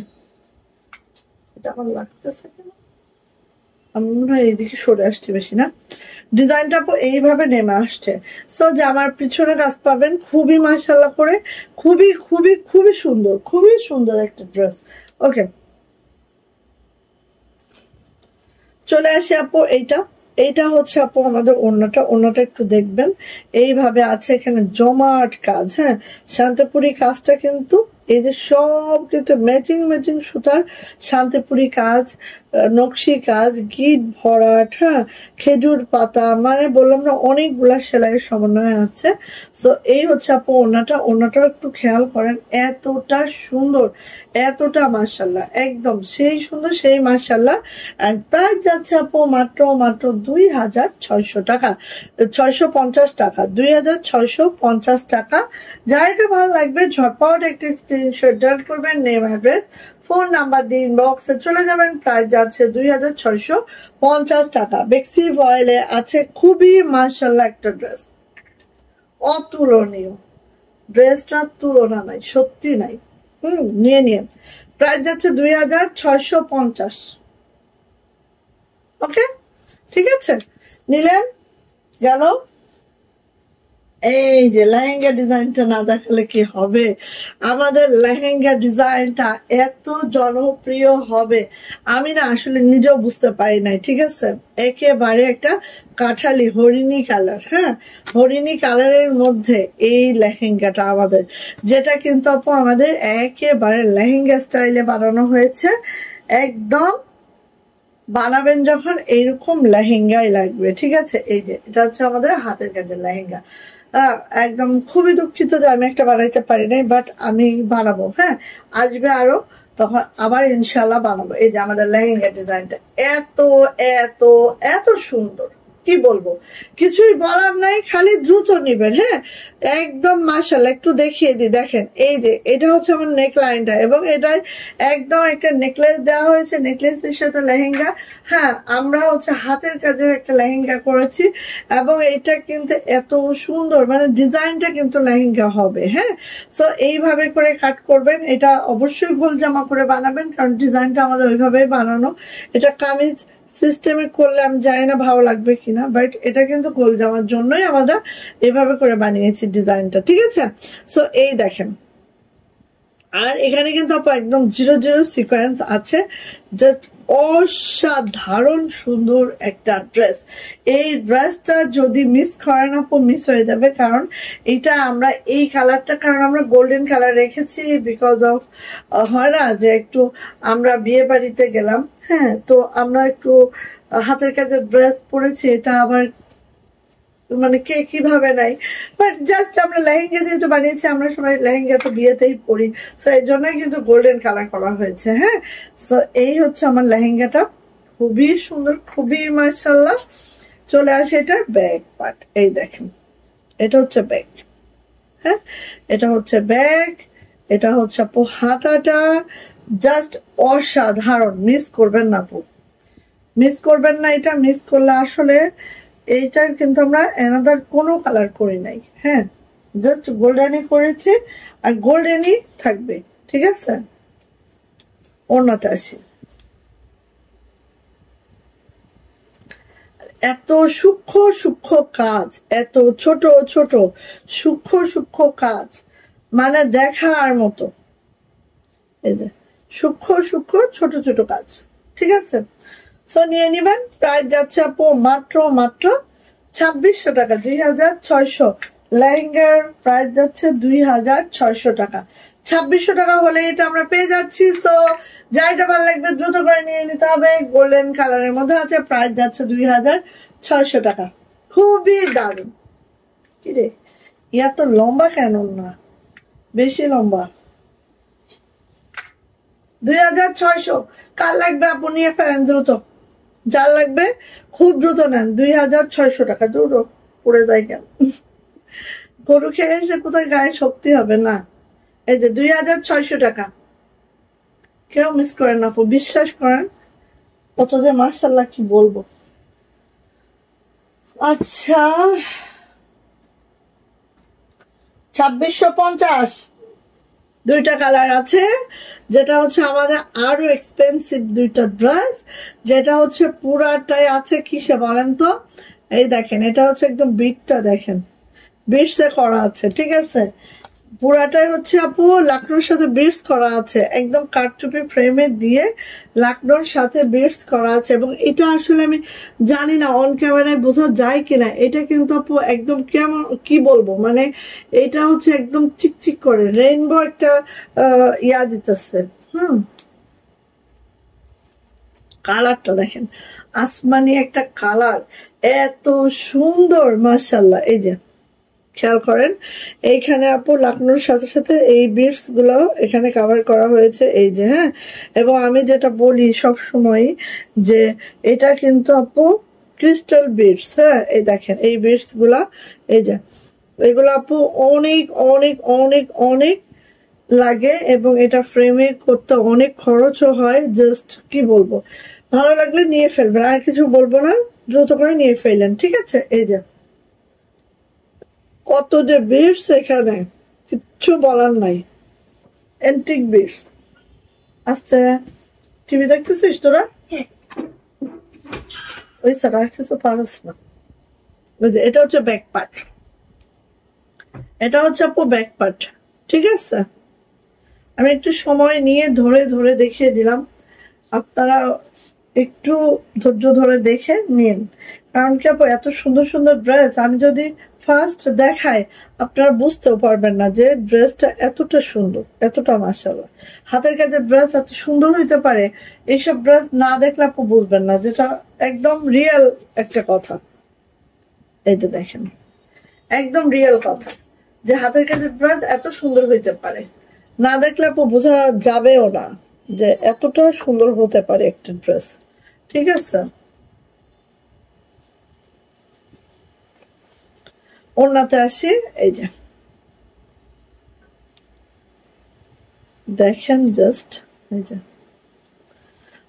এটা আমার লাগতেছে কেন, আমি মনে হয় এইদিকে সরে আসছে বেশি না। ডিজাইনটা এইভাবে নেমে আসছে। সো যে আমার পিছনে কাজ পাবেন খুবই মাশাআল্লাহ করে, খুবই খুবই খুবই সুন্দর, খুবই সুন্দর একটা ড্রেস। ওকে, চলে আসি আপু এইটা, এইটা হচ্ছে আপু আমাদের ওড়নাটা। ওড়নাটা একটু দেখবেন এইভাবে আছে, এখানে জমাট কাজ, হ্যাঁ শান্তিপুরি কাজটা কিন্তু এই যে সব কিন্তু ম্যাচিং ম্যাচিং সুতার শান্তিপুরি কাজ, নকশি কাজ, গিট ভরাট, হ্যাঁ খেজুর পাতা, মানে বললাম না অনেকগুলা সেলাইয়ের সমন্বয় আছে। সো এই হচ্ছে আপু ওড়নাটা। ওড়নাটা একটু খেয়াল করেন, এতটা সুন্দর, এতটা মাশাআল্লাহ, একদম সেই সুন্দর সেই মাশাআল্লাহ। এন্ড প্রাইস যাচ্ছে আপু মাত্র মাত্র 2650 টাকা, 650 টাকা, 2650 টাকা। যার এটা ভালো লাগবে ঝটপট একটি স্ক্রিনশট ডাল করবেন, নেম অ্যাড্রেস ফোন নাম্বার দিয়ে ইনবক্সে চলে যাবেন। প্রাইস যাচ্ছে 2650 টাকা। বেক্সি ভয়েলে আছে, খুবই মাশাআল্লাহ একটা ড্রেস, অতুলনীয় ড্রেসটা, তুলনা নাই, সত্যি নাই। নিয়ে নিন, প্রাইস যাচ্ছে 2650। ওকে, ঠিক আছে, নিলেন গেল। এই যে লেহেঙ্গা ডিজাইনটা না দেখালে কি হবে, আমাদের লেহেঙ্গা ডিজাইনটা এত জনপ্রিয় হবে আমি না আসলে নিজেও বুঝতে পারি নাই, ঠিক আছে। একেবারে একটা কাঠালি হরিণী কালার, হ্যাঁ হরিণী কালারের মধ্যে এই লেহেঙ্গাটা আমাদের, যেটা কিন্তু আপু আমাদের একেবারে লেহেঙ্গা স্টাইলে বানানো হয়েছে। একদম বানাবেন যখন এইরকম লেহেঙ্গাই লাগবে, ঠিক আছে। এই যে এটা হচ্ছে আমাদের হাতের কাজের লেহেঙ্গা। একদম খুবই দুঃখিত যে আমি একটা বানাইতে পারি নাই, বাট আমি বানাবো, হ্যাঁ আসবে আরো, তখন আবার ইনশাল্লাহ বানাবো। এই যে আমাদের লেহেঙ্গা ডিজাইনটা এত এত এত সুন্দর, কি বলবো, কিছুই বলার নাই, খালি দ্রুত নিবেন। হ্যাঁ একদম মাশাআল্লাহ, একটু দেখিয়ে দিই, দেখেন এই যে এটা হচ্ছে আমার নেক লাইনটা, এবং এটাই একদম একটা নেকলেস দেওয়া হয়েছে, নেকলেসের সাথে লেহেঙ্গা। হ্যাঁ আমরা হচ্ছে হাতের কাজের একটা লেহেঙ্গা করেছি, এবং এটা কিন্তু এত সুন্দর, মানে ডিজাইনটা কিন্তু লেহেঙ্গা হবে। হ্যাঁ সো এইভাবে করে কাট করবেন, এটা অবশ্যই গোল জামা করে বানাবেন, কারণ ডিজাইনটা আমাদের ওইভাবেই বানানো। এটা কামিজ সিস্টেমে করলে আমি জানি না ভালো লাগবে কিনা, বাট এটা কিন্তু গোল জামার জন্যই আমরা এভাবে করে বানিয়েছি ডিজাইনটা, ঠিক আছে। সো এই দেখেন, আর এখানে কিন্তু আপু একদম জিরো জিরো সিকোয়েন্স আছে, জাস্ট অসাধারণ সুন্দর একটা ড্রেস। এই ড্রেসটা যদি মিস করেন আপু মিস হয়ে যাবে, কারণ এটা আমরা এই কালারটা, কারণ আমরা গোল্ডেন কালার রেখেছি বিকজ অফ হয় না যে একটু আমরা বিয়ে বাড়িতে গেলাম, হ্যাঁ তো আমরা একটু হাতের কাজের ড্রেস পরেছি, এটা আবার মানে কে কিভাবে নাই, বাট জাস্ট আমরা লেহেঙ্গা যেহেতু বানিয়েছি, আমরা সবাই লেহেঙ্গা তো বিয়েতেই পরি, সো এই জন্যই কিন্তু গোল্ডেন কালার করা হয়েছে। হ্যাঁ, সো এই হচ্ছে আমার লেহেঙ্গাটা, খুবই সুন্দর, খুবই মাশাআল্লাহ। চলে আসে এটার ব্যাক পার্ট, এই দেখেন এটা হচ্ছে ব্যাক। হ্যাঁ, এটা হচ্ছে ব্যাক, এটা হচ্ছে আপু হাতাটা, জাস্ট অসাধারণ, মিস করবেন না আপু, মিস করবেন না। এটা মিস করলে আসলে এইটার কিন্তু আমরা অ্যানাদার কোনো কালার করি নাই। হ্যাঁ, জাস্ট গোল্ডেনই করেছি আর গোল্ডেনই থাকবে, ঠিক আছে। ওড়নাতে আসি, এত সূক্ষ্ম সূক্ষ্ম কাজ, এত ছোট ছোট সূক্ষ্ম সূক্ষ্ম কাজ, মানে দেখার মতো। এই যে সূক্ষ্ম সূক্ষ্ম ছোট ছোট কাজ, ঠিক আছে। সো নিয়ে নিবেন। প্রাইস যাচ্ছে আপু মাত্র মাত্র 2600 টাকা, 2600। লেহেঙ্গার প্রাইস যাচ্ছে 2600 টাকা। 2600 টাকা হলে এটা আমরা পেয়ে যাচ্ছি। সো যাইটা ভালো লাগবে দ্রুত করে নিয়ে নিতে হবে। গোল্ডেন কালারের মধ্যে আছে, প্রাইস যাচ্ছে 2600 টাকা। খুবই দারুণ। কি রে, ইয়া তো লম্বা কেন না, বেশি লম্বা। 2600। কার লাগবে আপু নিয়ে ফেলেন দ্রুত, যার লাগবে খুব দ্রুত নেন। 2600 টাকা। দ্রুত পড়ে যায় কেন, গরু খেয়ে এসে কোথায় গায়ে শক্তি হবে না। এই যে 2600 টাকা, কেউ মিস করেন আপু, বিশ্বাস করেন। কত যে মাশাআল্লাহ কি বলবো। আচ্ছা 2650। দুইটা কালার আছে, যেটা হচ্ছে আমাদের আরো এক্সপেন্সিভ দুইটা ড্রেস, যেটা হচ্ছে পুরাটাই আছে কিসে বলেন তো। এই দেখেন, এটা হচ্ছে একদম বিটটা দেখেন, বিটসে করা আছে, ঠিক আছে। পুরাটাই হচ্ছে আপু লাকড়োর সাথে বিটস করা আছে, একদম কারচুপি ফ্রেমে দিয়ে লাকড়োর সাথে বিটস করা আছে। এবং এটা আসলে আমি জানি না অন ক্যামেরায় বোঝা যায় কিনা, এটা কিন্তু আপু একদম কেমন কি বলবো, মানে এটা হচ্ছে একদম চিকচিক করে রেইনবো একটা ইয়া দিতেছে। কালারটা দেখেন, আসমানি একটা কালার, এত সুন্দর মাশাআল্লাহ। এই যে খেয়াল করেন, এইখানে আপু লাকনোর সাথে সাথে এই বিটস গুলো এখানে কভার করা হয়েছে, এই যে। হ্যাঁ, এবং আমি যেটা বলি সব সময় যে এটা কিন্তু আপু ক্রিস্টাল বিটস। হ্যাঁ, এই দেখেন এই বিটস গুলা, এই যে এগুলো আপু অনেক অনেক অনেক অনেক লাগে, এবং এটা ফ্রেমে করতে অনেক খরচও হয়। জাস্ট কি বলবো, ভালো লাগলে নিয়ে ফেলবেন, আর কিছু বলবো না, দ্রুত করে নিয়ে ফেললেন, ঠিক আছে। এই যে কত যে বিটস এখানে, কিচ্ছু বলার নাই, অ্যান্টিক বিটস। আস্তে, টিভি দেখতেছিস তোরা? ওই স্যার আর কিছু পারস না। এটা হচ্ছে ব্যাক পার্ট, এটা হচ্ছে আপু ব্যাক পার্ট, ঠিক আছে। আমি একটু সময় নিয়ে ধরে ধরে দেখিয়ে দিলাম, আপনারা একটু ধৈর্য ধরে দেখে নিন। কারণ কি আপু এত সুন্দর সুন্দর ড্রেস আমি যদি ফার্স্ট দেখাই, আপনারা বুঝতেও পারবেন না যে ড্রেসটা এতটা সুন্দর, এতটা মাশাআল্লাহ। হাতের কাজের ড্রেস এত সুন্দর হইতে পারে, এইসব ড্রেস না দেখলে আপু বুঝবেন না, যেটা একদম রিয়েল একটা কথা। এই যে দেখেন, একদম রিয়েল কথা যে হাতের কাজের ড্রেস এত সুন্দর হইতে পারে, না দেখলে আপু বোঝা যাবেও না যে এতটা সুন্দর হতে পারে একটা ড্রেস, ঠিক আছে। ওড়নাতে আসি, এই যে দেখেন জাস্ট, এই যে।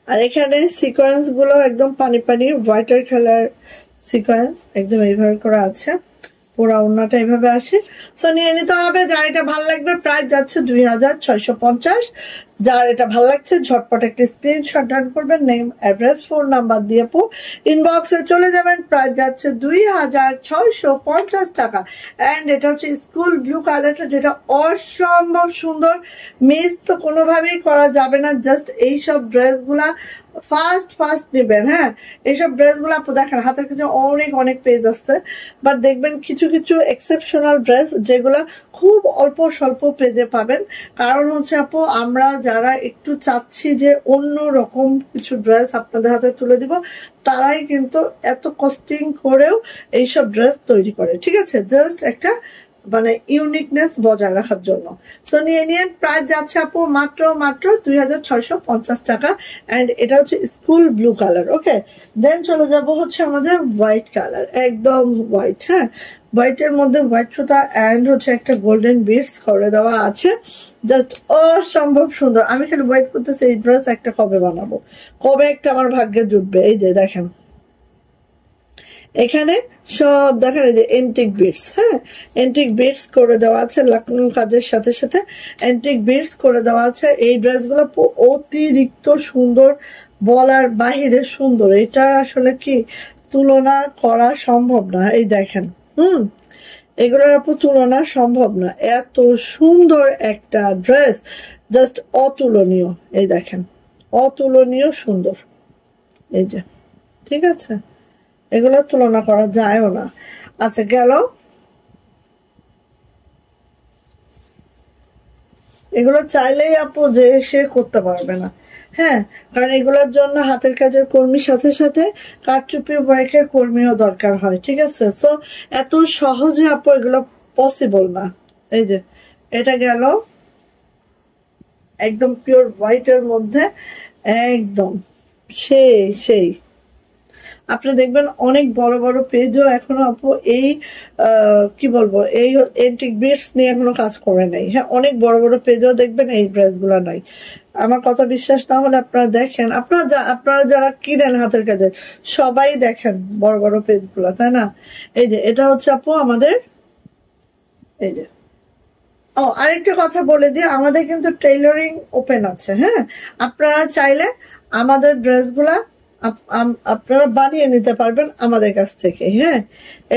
আর এখানে সিকোয়েন্স গুলো একদম পানি পানি হোয়াইটার কালার সিকোয়েন্স একদম এইভাবে করা আছে, পুরা ওড়নাটা এইভাবে আসে। সো নিয়ে নিতে হবে। যার এটা ভালো লাগবে প্রাইস যাচ্ছে 2650। যার এটা ভালো লাগছে ঝটপট একটা স্ক্রিনশট ডান করবেন, নেম অ্যাড্রেস ফোন নাম্বার দিয়ে আপু ইনবক্সে চলে যাবেন। প্রাইস যাচ্ছে 2650 টাকা। অ্যান্ড এটা হচ্ছে স্কুল ব্লু কালারটা, যেটা অসম্ভব সুন্দর, মিস তো কোনোভাবেই করা যাবে না। জাস্ট এইসব ড্রেসগুলা ফার্স্ট ফার্স্ট নেবেন। হ্যাঁ, এইসব ড্রেসগুলো আপু দেখেন হাতের কাছে অনেক অনেক পেজ আছে, বাট দেখবেন কিছু কিছু এক্সেপশনাল ড্রেস যেগুলো খুব অল্প স্বল্প পেজে পাবেন। কারণ হচ্ছে আপু আমরা যারা একটু চাচ্ছি যে অন্য রকম কিছু ড্রেস আপনাদের হাতে তুলে দিব, তারাই কিন্তু এত কস্টিং করেও এইসব ড্রেস তৈরি করে। ঠিক আছে, জাস্ট একটা মানে ইউনিকনেস বজায় রাখার জন্য। সো নিয়ে নিয়ে প্রাইস যাচ্ছে আপু মাত্র মাত্র 2650 টাকা। অ্যান্ড এটা হচ্ছে স্কুল ব্লু কালার। ওকে, দেন চলে যাব হচ্ছে আমাদের হোয়াইট কালার, একদম হোয়াইট। হ্যাঁ, হোয়াইটের মধ্যে হোয়াইট সুতা অ্যান্ড হচ্ছে একটা গোল্ডেন বিটস করে দেওয়া আছে, জাস্ট অসম্ভব সুন্দর। আমি খালি হোয়াইট করতেছি এই ড্রেস একটা কবে বানাবো, কবে একটা আমার ভাগ্যে জুটবে। এই যে দেখেন এখানে সব দেখেন এই যে এন্টিক বিটস। হ্যাঁ, এন্টিক বিটস করে দেওয়া আছে, লাকনো কাজের সাথে সাথে এন্টিক বিটস করে দেওয়া আছে। এই ড্রেসগুলো অতিরিক্ত সুন্দর, বলার বাহিরে সুন্দর। এটা আসলে কি তুলনা করা সম্ভব না। এই দেখেন, এগুলোর আপু তুলনা সম্ভব না, এত সুন্দর একটা ড্রেস, জাস্ট অতুলনীয়। এই দেখেন অতুলনীয় সুন্দর। এই যে, ঠিক আছে, এগুলো তুলনা করা যায়ও না। আচ্ছা গেল, এগুলো চাইলেই আপু যে সে করতে পারবে না। হ্যাঁ, কারণ এগুলোর জন্য হাতের কাজের কর্মীর সাথে সাথে কারচুপি ওয়ার্কের কর্মীও দরকার হয়। ঠিক আছে, সো এত সহজে আপু এগুলো পসিবল না। এই যে এটা গেল একদম পিওর হোয়াইটের মধ্যে, একদম সেই সেই। আপনি দেখবেন অনেক বড় বড় পেজও এখনো আপু এই কি বলবো এই এন্টিক বিটস নিয়ে এখনো কাজ করে নাই। হ্যাঁ, অনেক বড় বড় পেজও দেখবেন এই ড্রেসগুলো নাই। আমার কথা বিশ্বাস না হলে আপনারা দেখেন, আপনারা যারা কিনেন হাতের কাজের সবাই দেখেন বড় বড় পেজগুলো, তাই না? এই যে এটা হচ্ছে আপু আমাদের, এই যে ও আরেকটা কথা বলে দিই, আমাদের কিন্তু টেইলরিং ওপেন আছে। হ্যাঁ, আপনারা চাইলে আমাদের ড্রেসগুলা আপনারা বানিয়ে নিতে পারবেন আমাদের কাছ থেকে। হ্যাঁ,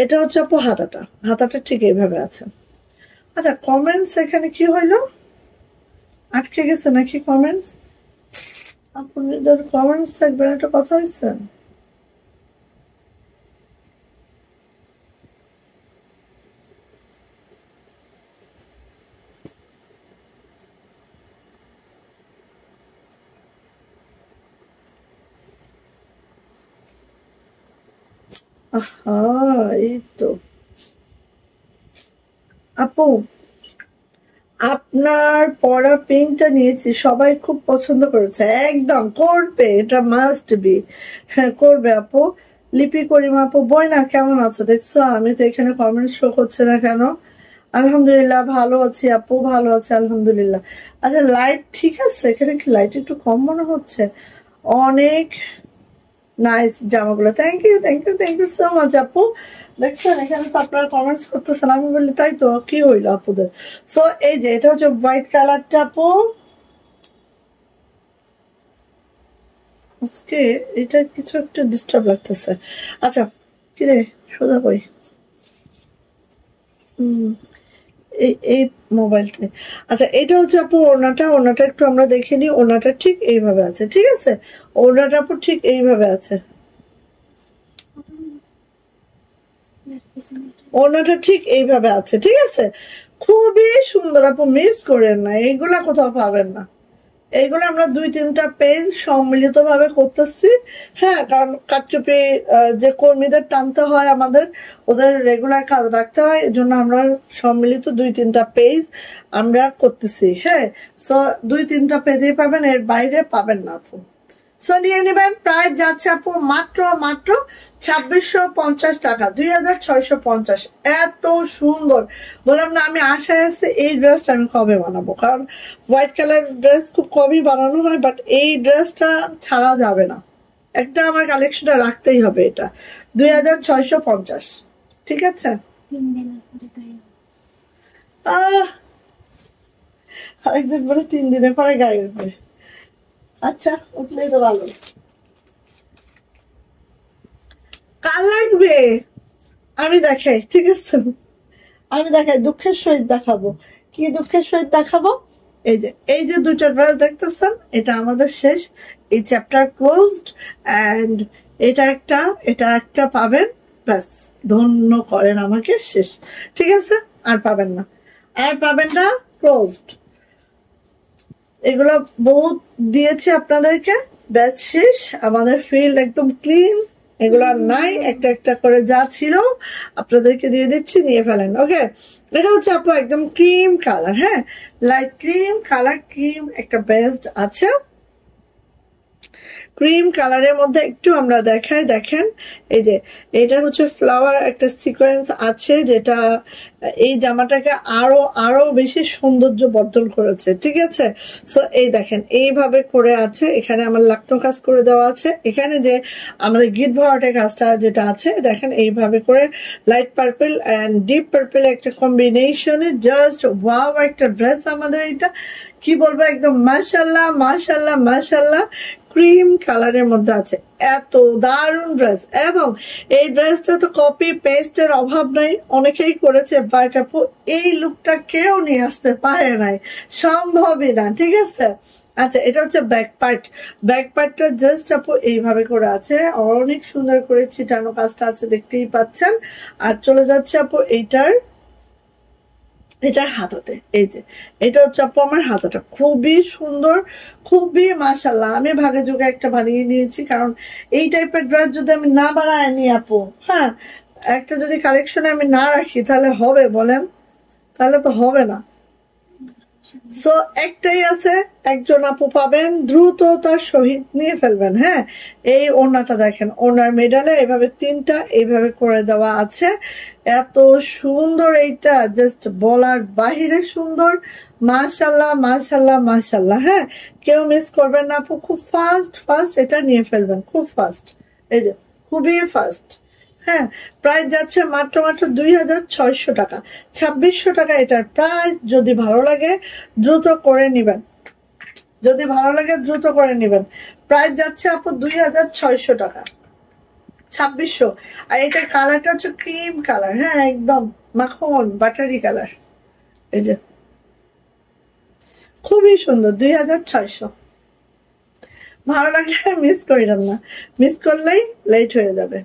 এটা হচ্ছে আপু হাতাটা, হাতাটা ঠিক এইভাবে আছে। আচ্ছা, কমেন্টস এখানে কি হইলো, আটকে গেছে নাকি কমেন্টস? আপনাদের কমেন্টস থাকবে না, একটা কথা হয়েছে। আহা, এই তো আপু আপনার পরা পিঙ্কটা নিয়েছি, সবাই খুব পছন্দ করেছে, একদম করবে, এটা মাস্ট বি। হ্যাঁ করবে আপু। লিপি করিমা আপু, বয়না কেমন আছো? দেখছো আমি তো এখানে কমেন্ট শো করছে না কেন? আলহামদুলিল্লাহ ভালো আছি আপু, ভালো আছে আলহামদুলিল্লাহ। আচ্ছা লাইট ঠিক আছে? এখানে কি লাইট একটু কম মনে হচ্ছে? অনেক নাইস জামাগুলো, thank you thank you thank you so much আপু। দেখছেন এখানে তো আপনারা কমেন্টস করতেছেন, আমি বললি তাই তো, কি হইলো আপুদের? সো এই যে এটা হচ্ছে হোয়াইট কালারটা আপু। আজকে এটা কিছু একটা ডিস্টার্ব লাগতেছে। আচ্ছা কিরে সোজা কই, এই এই মোবাইলটাই। আচ্ছা এটা হচ্ছে আপু ওড়নাটা, ওড়নাটা একটু আমরা দেখে নিই। ওড়নাটা ঠিক এইভাবে আছে, ঠিক আছে, ওড়নাটা আপু ঠিক এইভাবে আছে, ওড়নাটা ঠিক এইভাবে আছে। ঠিক আছে, খুবই সুন্দর আপু, মিস করেন না, এইগুলা কোথাও পাবেন না। এইগুলো আমরা 2-3টা পেজ সম্মিলিত ভাবে করতেছি। হ্যাঁ, কারণ কারচুপি যে কর্মীদের টানতে হয় আমাদের, ওদের রেগুলার কাজ রাখতে হয়, এই জন্য আমরা সম্মিলিত 2-3টা পেজ আমরা করতেছি। হ্যাঁ, সো 2-3টা পেজেই পাবেন, এর বাইরে পাবেন না আপু। সো নিয়ে নেবেন, প্রাইস যাচ্ছে আপু মাত্র মাত্র 2650 টাকা, 2650। এত সুন্দর, বললাম না আমি আশায় আছে এই ড্রেসটা আমি কবে বানাবো, কারণ হোয়াইট কালার ড্রেস খুব কমই বানানো হয়, বাট এই ড্রেসটা ছাড়া যাবে না, একটা আমার কালেকশনে রাখতেই হবে। এটা 2650, ঠিক আছে। আরেকজন বলে 3 দিনের পরে গায়ে উঠবে। আচ্ছা উঠলেই তো ভালো। কার লাগবে আমি দেখাই, ঠিক আছে, আমি দেখাই, দুঃখের সহিত দেখাবো। কি দুঃখের সহিত দেখাবো? এই যে দুইটা ড্রেস দেখতেছেন, এটা আমাদের শেষ, এই চ্যাপ্টার ক্লোজড। অ্যান্ড এটা একটা পাবেন, ব্যাস ধন্য করেন আমাকে, শেষ। ঠিক আছে, আর পাবেন না, ক্লোজড। এগুলো বহুত দিয়েছি আপনাদেরকে, ব্যাচ শেষ, আমাদের ফিল্ড একদম ক্লিন, এগুলো নাই, একটা করে যা ছিল আপনাদেরকে দিয়ে দিচ্ছি, নিয়ে ফেলেন। ওকে, এটা হচ্ছে আপু একদম ক্রিম কালার, হ্যাঁ লাইট ক্রিম কালার, ক্রিম একটা বেস্ট আছে ক্রিম কালারের মধ্যে। একটু আমরা দেখাই, দেখেন এই যে এটা হচ্ছে ফ্লাওয়ার একটা সিকোয়েন্স আছে, যেটা এই জামাটাকে আরো বেশি সৌন্দর্য বর্ধন করেছে। ঠিক আছে, সো এই দেখেন এইভাবে করে আছে, এখানে আমার লাকনো কাজ করে দেওয়া আছে, এখানে যে আমাদের গিট ভরাটের কাজটা যেটা আছে দেখেন এইভাবে করে light purple and deep purple একটা কম্বিনেশনে, জাস্ট ওয়াও একটা ড্রেস আমাদের। এটা কি বলবো, একদম মাশাল্লাহ মাশাল্লাহ মাশাল্লাহ, ক্রিম কালারের মধ্যে আছে, এত দারুণ ড্রেস। এবং এই ড্রেসটা তো কপি পেস্টের অভাব নাই, অনেকেই করেছে, বাট আপু এই লুকটা কেউ নিয়ে আসতে পারে নাই, সম্ভবই না। ঠিক আছে, আচ্ছা এটা হচ্ছে ব্যাক পার্টটা জাস্ট আপু এইভাবে করে আছে, অনেক সুন্দর করে ছিটানো কাজটা আছে, দেখতেই পাচ্ছেন। আর চলে যাচ্ছে আপু এটার হাতাতে, এই যে এটা হচ্ছে আপু আমার হাতাটা, খুবই সুন্দর, খুবই মাশাল্লাহ। আমি ভাগে যোগে একটা বানিয়ে নিয়েছি, কারণ এই টাইপের ড্রেস যদি আমি না বানায় নি আপু, হ্যাঁ একটা যদি কালেকশনে আমি না রাখি তাহলে হবে বলেন, তাহলে তো হবে না। সো একটাই আছে, একজন আপু পাবেন, দ্রুত তার সহিত নিয়ে ফেলবেন। হ্যাঁ, এই ওড়নাটা দেখেন, ওড়নার মেডালে এইভাবে তিনটা এইভাবে করে দেওয়া আছে, এত সুন্দর, এইটা জাস্ট বলার বাহিরে সুন্দর, মাশাল্লাহ মাশাল্লাহ মাশাল্লাহ। হ্যাঁ, কেউ মিস করবেন না আপু, খুব ফাস্ট এটা নিয়ে ফেলবেন, খুব ফাস্ট, এই যে খুবই ফাস্ট। হ্যাঁ, প্রাইস যাচ্ছে মাত্র 2600 টাকা, 2600 টাকা এটার প্রাইস। যদি ভালো লাগে দ্রুত করে নিবেন, প্রাইস যাচ্ছে আপু 2600 টাকা, 2600। আর এটার কালারটা হচ্ছে ক্রিম কালার, হ্যাঁ একদম মাখন বাটারি কালার, এই যে খুবই সুন্দর, 2600। ভালো লাগলে মিস করিলাম না, মিস করলেই লেট হয়ে যাবে।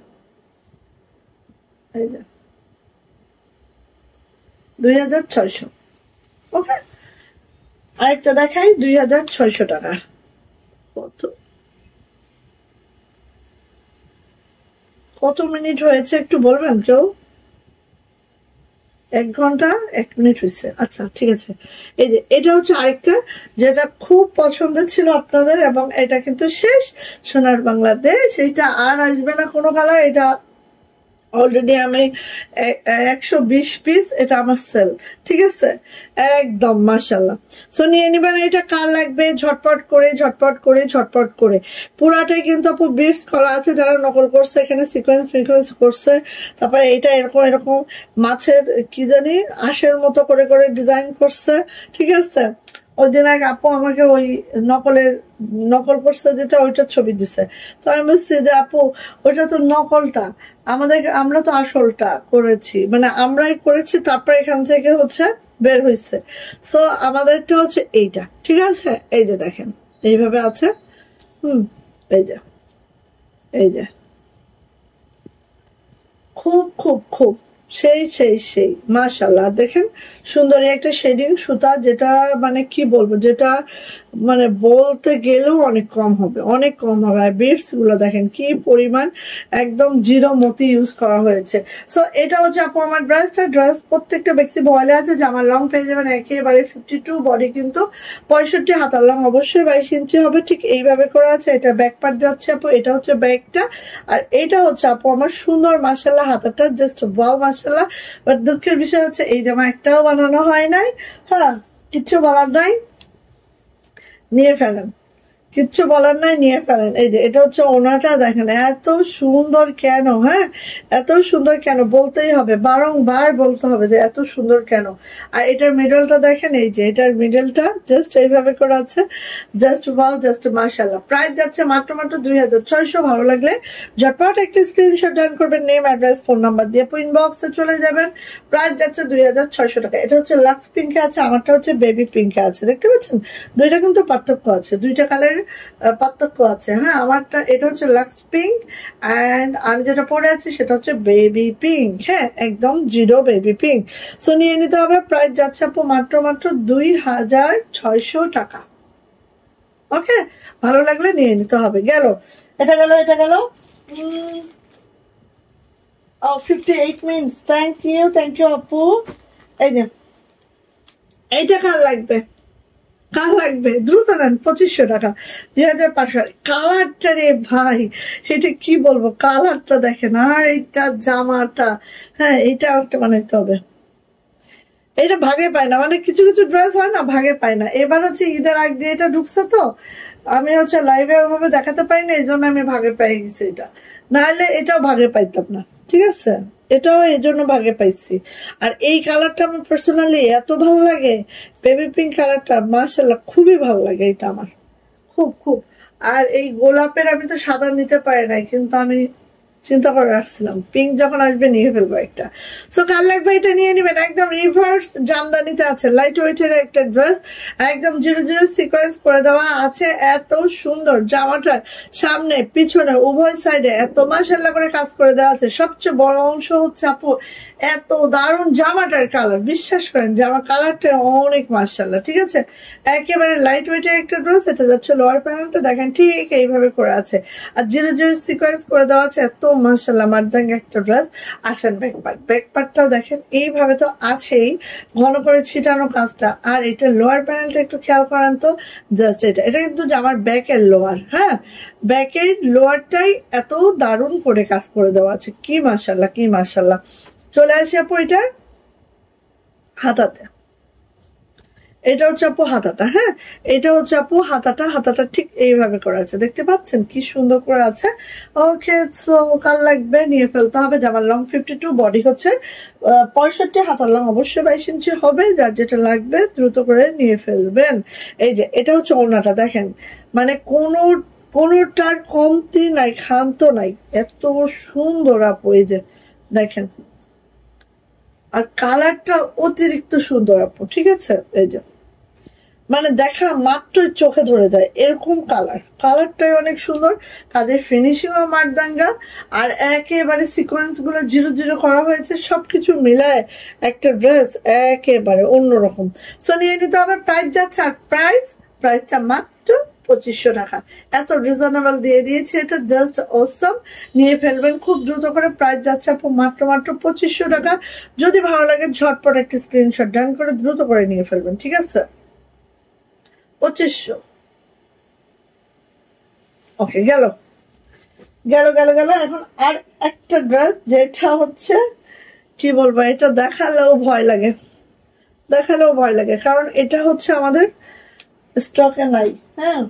2600। ওকে, আরেকটা দেখাই, 2600 টাকা। কত মিনিট হয়েছে একটু বলবেন কেউ? 1 ঘন্টা 1 মিনিট হয়েছে, আচ্ছা ঠিক আছে। এই যে এটা হচ্ছে আরেকটা যেটা খুব পছন্দের ছিল আপনাদের, এবং এটা কিন্তু শেষ, সোনার বাংলাদেশ, এটা আর আসবে না কোনো কালার। এটা অলরেডি আমি 120 পিস, এটা আমার সেল। ঠিক আছে, একদম মাশাল্লাহ। সো নিয়ে নিবেন, এটা কার লাগবে ঝটপট করে পুরাটাই কিন্তু আপু বিটস করা আছে, যারা নকল করছে এখানে সিকোয়েন্স করছে। তারপরে এটা এরকম মাছের কি জানি আঁশের মতো করে ডিজাইন করছে। ঠিক আছে, ওই দিন আগে আপু আমাকে ওই নকল করছে যেটা, ওইটার ছবি দিছে। তো আমি বলছি যে আপু ওইটা তো নকলটা, আমরা তো আসলটা করেছি, মানে আমরাই করেছি, তারপর এখান থেকে হচ্ছে বের হয়েছে। সো আমাদেরটা হচ্ছে এইটা। ঠিক আছে, এই যে দেখেন এইভাবে আছে, এই যে খুব সেই মাশাআল্লাহ। দেখেন সুন্দরী একটা শেডিং সুতা, যেটা মানে কি বলবো, যেটা মানে বলতে গেলেও অনেক কম হবে। আর বিটস গুলো দেখেন কি পরিমাণ, একদম জিরো মতি ইউজ করা হয়েছে। সো এটা হচ্ছে আপু আমার ড্রেস প্রত্যেকটা বেক্সি ভয়েলে আছে, জামার লং পেয়ে যাবেন একেবারে 52, বডি কিন্তু 65, হাতার লং অবশ্যই 22 ইঞ্চি হবে। ঠিক এইভাবে করে আছে, এটা ব্যাক পার্ট যাচ্ছে আপু, এটা হচ্ছে ব্যাকটা, আর এটা হচ্ছে আপু আমার সুন্দর মাশাআল্লাহ হাতাটা, জাস্ট ওয়াও মাশাআল্লাহ। বাট দুঃখের বিষয় হচ্ছে এই জামা একটাও বানানো হয় নাই। হ্যাঁ, কিচ্ছু বলার নাই, নিয়ে ফেলেন, কিচ্ছু বলার নাই, নিয়ে ফেলেন। এই যে এটা হচ্ছে ওনাটা, দেখেন এত সুন্দর কেন, হ্যাঁ এত সুন্দর কেন বলতেই হবে, বারংবার বলতে হবে যে এত সুন্দর কেন। আর এটার মিডলটা দেখেন, এই যে এটার মিডলটা জাস্ট এইভাবে করা আছে, জাস্ট ওয়াও, জাস্ট মাশাআল্লাহ। প্রাইস যাচ্ছে মাত্র 2600। ভালো লাগলে ঝটপট একটি স্ক্রিনশট ডান করবেন, নেম, অ্যাড্রেস, ফোন নাম্বার দিয়ে ইনবক্সে চলে যাবেন। প্রাইস যাচ্ছে 2600 টাকা। এটা হচ্ছে লাক্স পিঙ্কে আছে, আমারটা হচ্ছে বেবি পিঙ্কে আছে, দেখতে পাচ্ছেন দুইটা কিন্তু পার্থক্য আছে, দুইটা কালারের পার্থক্য আছে। হ্যাঁ আমারটা এটা হচ্ছে লাক্স পিঙ্ক, অ্যান্ড আমি যেটা পরে আছি সেটা হচ্ছে বেবি পিঙ্ক। হ্যাঁ একদম জিরো বেবি পিঙ্ক। সো নিয়ে নিতে হবে। প্রাইস যাচ্ছে আপু মাত্র 2600 টাকা। ওকে, ভালো লাগলে নিয়ে নিতে হবে। গেল এটা, গেল এটা, গেল 58 মিনিটস। থ্যাংক ইউ আপু। এই যে এইটা কার লাগবে, কার লাগবে দ্রুত নেন, 2500 টাকা, 2500। কালারটা রে ভাই, এটা কি বলবো, কালারটা দেখেন, আর এইটা জামাটা, হ্যাঁ এইটা একটা বানাইতে হবে। এটা ভাগে পায় না, মানে কিছু কিছু ড্রেস হয় না ভাগে পায় না। এবার হচ্ছে ঈদের আগ দিয়ে এটা ঢুকছে, তো আমি হচ্ছে লাইভে ওভাবে দেখাতে পারি না, এই জন্য আমি ভাগে পেয়ে গেছি এটা, নাহলে এটাও ভাগে পাইতাম না। ঠিক আছে, এটাও এই জন্য ভাগে পাইছি। আর এই কালারটা আমার পার্সোনালি এত ভালো লাগে, বেবি পিঙ্ক কালারটা মাশাআল্লাহ খুবই ভালো লাগে এটা আমার, খুব খুব। আর এই গোলাপের আমি তো সাদা নিতে পারি নাই, কিন্তু আমি চিন্তা করে রাখছিলাম পিঙ্ক যখন আসবে নিয়ে ফেলবো একটা। সো কার লাগবে এটা নিয়ে নেবেন। একদম রিভার্স জামদানিতে আছে, লাইট ওয়েটের একটা ড্রেস, একদম 00 সিকোয়েন্স করে দেওয়া আছে। এত সুন্দর জামাটার সামনে পিছনে উভয় সাইডে এত মাশাআল্লাহ করে কাজ করে দেওয়া আছে। সবচেয়ে বড় অংশ হচ্ছে আপু এত দারুণ জামাটার কালার, বিশ্বাস করেন জামা কালারটা অনেক মাশাআল্লাহ। ঠিক আছে, একেবারে লাইট ওয়েটের একটা ড্রেস। এটা যাচ্ছে লোয়ার প্যানেলটা দেখেন ঠিক এইভাবে করে আছে, আর 00 সিকোয়েন্স করে দেওয়া আছে। এত মাশাআল্লাহ মারদাঙ্গা একটা ড্রেস। আসেন ব্যাকপার্টটাও দেখেন এইভাবে তো আছেই, ঘন করে ছিটানো কাজটা। আর এটা লোয়ার প্যানেলটা একটু খেয়াল করেন তো, জাস্ট এটা কিন্তু জামার ব্যাকের লোয়ার, হ্যাঁ ব্যাকের লোয়ারটাই এত দারুণ করে কাজ করে দেওয়া আছে, কি মাশাআল্লাহ কি মাশাআল্লাহ। চলে আসি আপু এটার হাতাতে, এটা হচ্ছে আপু হাতাটা। হ্যাঁ এটা হচ্ছে আপু হাতাটা, হাতাটা ঠিক এইভাবে করা আছে, দেখতে পাচ্ছেন কি সুন্দর করে আছে। ওকে, সো কার লাগবে নিয়ে ফেলতে হবে। জামার লং 52, বডি হচ্ছে 65, হাতার লং অবশ্যই 22 ইঞ্চি হবে। যার যেটা লাগবে দ্রুত করে নিয়ে ফেলবেন। এই যে এটা হচ্ছে ওড়নাটা দেখেন, মানে কোনোটার কমতি নাই, ক্ষান্ত নাই, এত সুন্দর আপু। এই যে দেখেন, আর কালারটা অতিরিক্ত সুন্দর আপু। ঠিক আছে, এই যে মানে দেখা মাত্রই চোখে ধরে যায় এরকম কালার, কালারটাই অনেক সুন্দর, কাজের ফিনিশিংও মারদাঙ্গা। আর একেবারে সিকোয়েন্স গুলো 00 করা হয়েছে, সবকিছু মিলায় একটা ড্রেস একেবারে অন্যরকম। সো নিয়ে নিতে হবে। প্রাইস যাচ্ছে, আর প্রাইসটা মাত্র 2500 টাকা। এত রিজনেবল দিয়ে দিয়েছে, এটা জাস্ট অসম। নিয়ে ফেলবেন খুব দ্রুত করে। প্রাইস যাচ্ছে আপু মাত্র 2500 টাকা। যদি ভালো লাগে ঝটপট একটা স্ক্রিনশট ডান করে দ্রুত করে নিয়ে ফেলবেন। ঠিক আছে, 2500। ওকে, গেল গেল গেল গেল। এখন আর একটা ড্রেস, যেটা হচ্ছে কি বলবো, এটা দেখালেও ভয় লাগে, দেখালেও ভয় লাগে, কারণ এটা হচ্ছে আমাদের স্টকে নাই। হ্যাঁ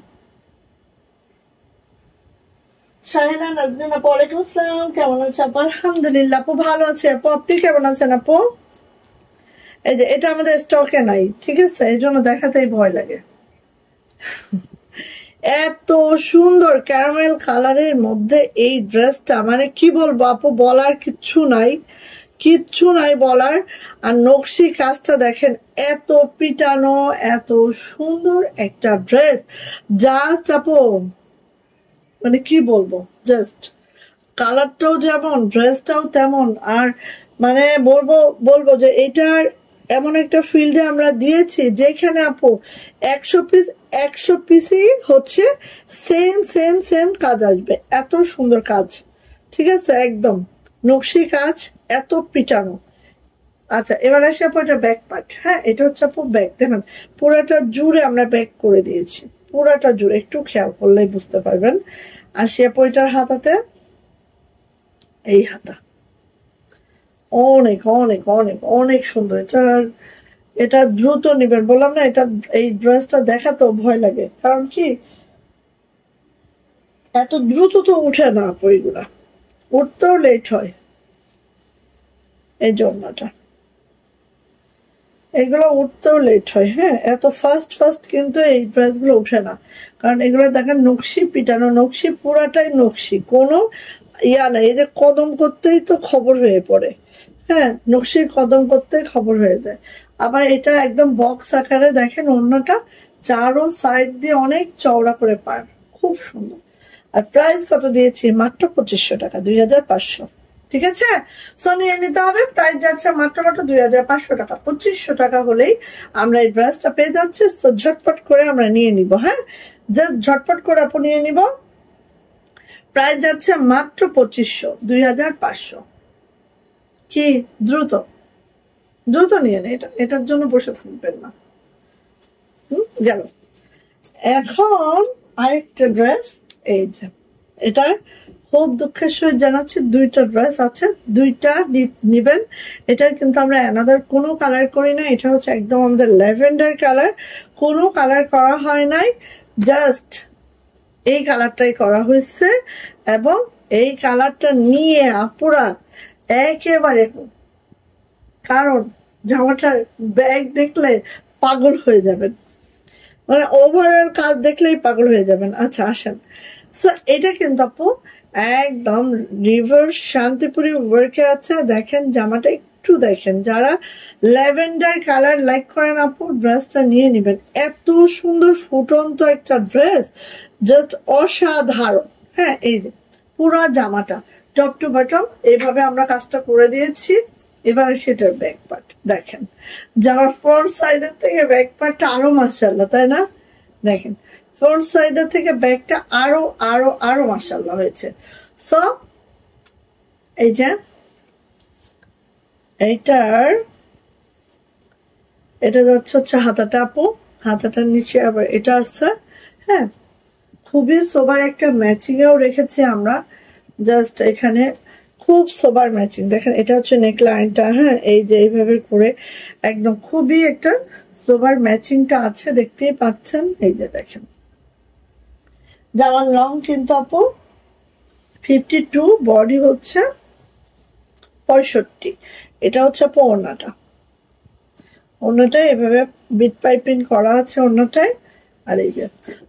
শাহিনা নাজনীন আপু, ওয়ালাইকুম আসসালাম, কেমন আছে আপু? আলহামদুলিল্লাহ আপু ভালো আছে আপু, আপনি কেমন আছেন আপু? এই যে এটা আমাদের স্টকে নাই, ঠিক আছে, এই জন্য দেখাতেই ভয় লাগে। এত সুন্দর ক্যারামেল কালারের মধ্যে এই ড্রেসটা, মানে কি বলবো আপু, বলার কিচ্ছু নাই, কিচ্ছু নাই বলার। আর নকশি কাজটা দেখেন, এত পিটানো, এত সুন্দর একটা ড্রেস, জাস্ট আপু মানে কি বলবো, জাস্ট কালারটাও যেমন ড্রেসটাও তেমন। আর মানে বলবো যে এটার এমন একটা ফিল্ডে আমরা দিয়েছি যেখানে আপু 100 পিসই হচ্ছে সেম সেম সেম কাজ আসবে, এত সুন্দর কাজ। ঠিক আছে, একদম নকশি কাজ, এত পিটানো। আচ্ছা এবার আসি আপু এটা ব্যাক পার্ট। হ্যাঁ এটা হচ্ছে আপু ব্যাক, দেখেন পুরাটা জুড়ে আমরা ব্যাক করে দিয়েছি, পুরাটা জুড়ে, একটু খেয়াল করলেই বুঝতে পারবেন। আসি আপু এটার হাতাতে, এই হাতা অনেক অনেক অনেক অনেক সুন্দর। এটা দ্রুত নিবেন, বললাম না, এটা এই ড্রেসটা দেখাতেও ভয় লাগে, কারণ কি এত দ্রুত তো উঠে না ওইগুলা, উঠতেও লেট হয়। এই জন্যটা এগুলো উঠতেও লেট হয়। হ্যাঁ, এত ফাস্ট ফাস্ট কিন্তু এই ড্রেসগুলো উঠে না, কারণ এগুলো দেখেন নকশি পিটানো, নকশি পুরাটাই নকশি, কোনো ইয়া নাই। এই যে কদম করতেই তো খবর হয়ে পড়ে। হ্যাঁ, নকশির কদম করতেই খবর হয়ে যায়। আবার এটা একদম বক্স আকারে দেখেন, অন্যটা চারো সাইড দিয়ে অনেক চওড়া করে পার, খুব সুন্দর। আর প্রাইস কত দিয়েছি? মাত্র 2500 টাকা, 2500। ঠিক আছে, সো নিয়ে নিতে হবে। প্রাইস যাচ্ছে মাত্র 2500 টাকা। 2500 টাকা হলেই আমরা এই ড্রেসটা পেয়ে যাচ্ছি। তো ঝটপট করে আমরা নিয়ে নিব। হ্যাঁ, জাস্ট ঝটপট করে আপু নিয়ে নিব। প্রাইস যাচ্ছে মাত্র 2500, 2500। কি দ্রুত দ্রুত নিয়ে নেই, এটার জন্য বসে থাকবেন না। গেল। এখন আরেকটা ড্রেস, এই যে এটা খুব দুঃখের সহিত জানাচ্ছি, দুইটা ড্রেস আছে, দুইটা নিবেন। এটার কিন্তু আমরা অ্যানাদার কোনো কালার করি না, এটা হচ্ছে একদম আমাদের ল্যাভেন্ডার কালার, কোনো কালার করা হয় নাই, জাস্ট এই কালারটাই করা হয়েছে। এবং এই কালারটা নিয়ে আপুরা একেবারে, কারণ জামাটার ব্যাগ দেখলে পাগল হয়ে যাবেন, মানে ওভারঅল কাজ দেখলেই পাগল হয়ে যাবেন। আচ্ছা আসেন, সো এটা কিন্তু আপু একদম রিভার্স শান্তিপুরি ওয়ার্কে আছে। দেখেন জামাটা একটু দেখেন, যারা ল্যাভেন্ডার কালার লাইক করেন আপু ড্রেসটা নিয়ে নেবেন। এত সুন্দর ফুটন্ত একটা ড্রেস, জাস্ট অসাধারণ। হ্যাঁ, এই যে পুরো জামাটা টপ টু বটম এইভাবে আমরা কাজটা করে দিয়েছি। এবারে সেটার ব্যাক পার্ট দেখেন, জামার ফ্রন্ট সাইডের থেকে ব্যাক পার্টটা আরো মাশাআল্লাহ, তাই না? দেখেন ফ্রন্ট সাইডের থেকে ব্যাকটা আরো আরো আরো মাশাআল্লাহ হয়েছে। সো এই যে এটা যাচ্ছে হচ্ছে হাতাটা আপু, হাতাটার নিচে আবার এটা আছে। হ্যাঁ, খুবই সোবার একটা ম্যাচিং এও রেখেছি আমরা, জাস্ট এখানে খুব সোবার ম্যাচিং। দেখেন এটা হচ্ছে নেকলাইনটা। হ্যাঁ, এই যে এইভাবে করে একদম খুবই একটা সোবার ম্যাচিংটা আছে, দেখতেই পাচ্ছেন। এই যে দেখেন জামার লং কিন্তু আপু 52, বডি হচ্ছে 65। এটা হচ্ছে আপু ওড়নাটা, ওড়নাটায় এভাবে বিট পাইপিং করা আছে ওড়নাটায়। আর এই যে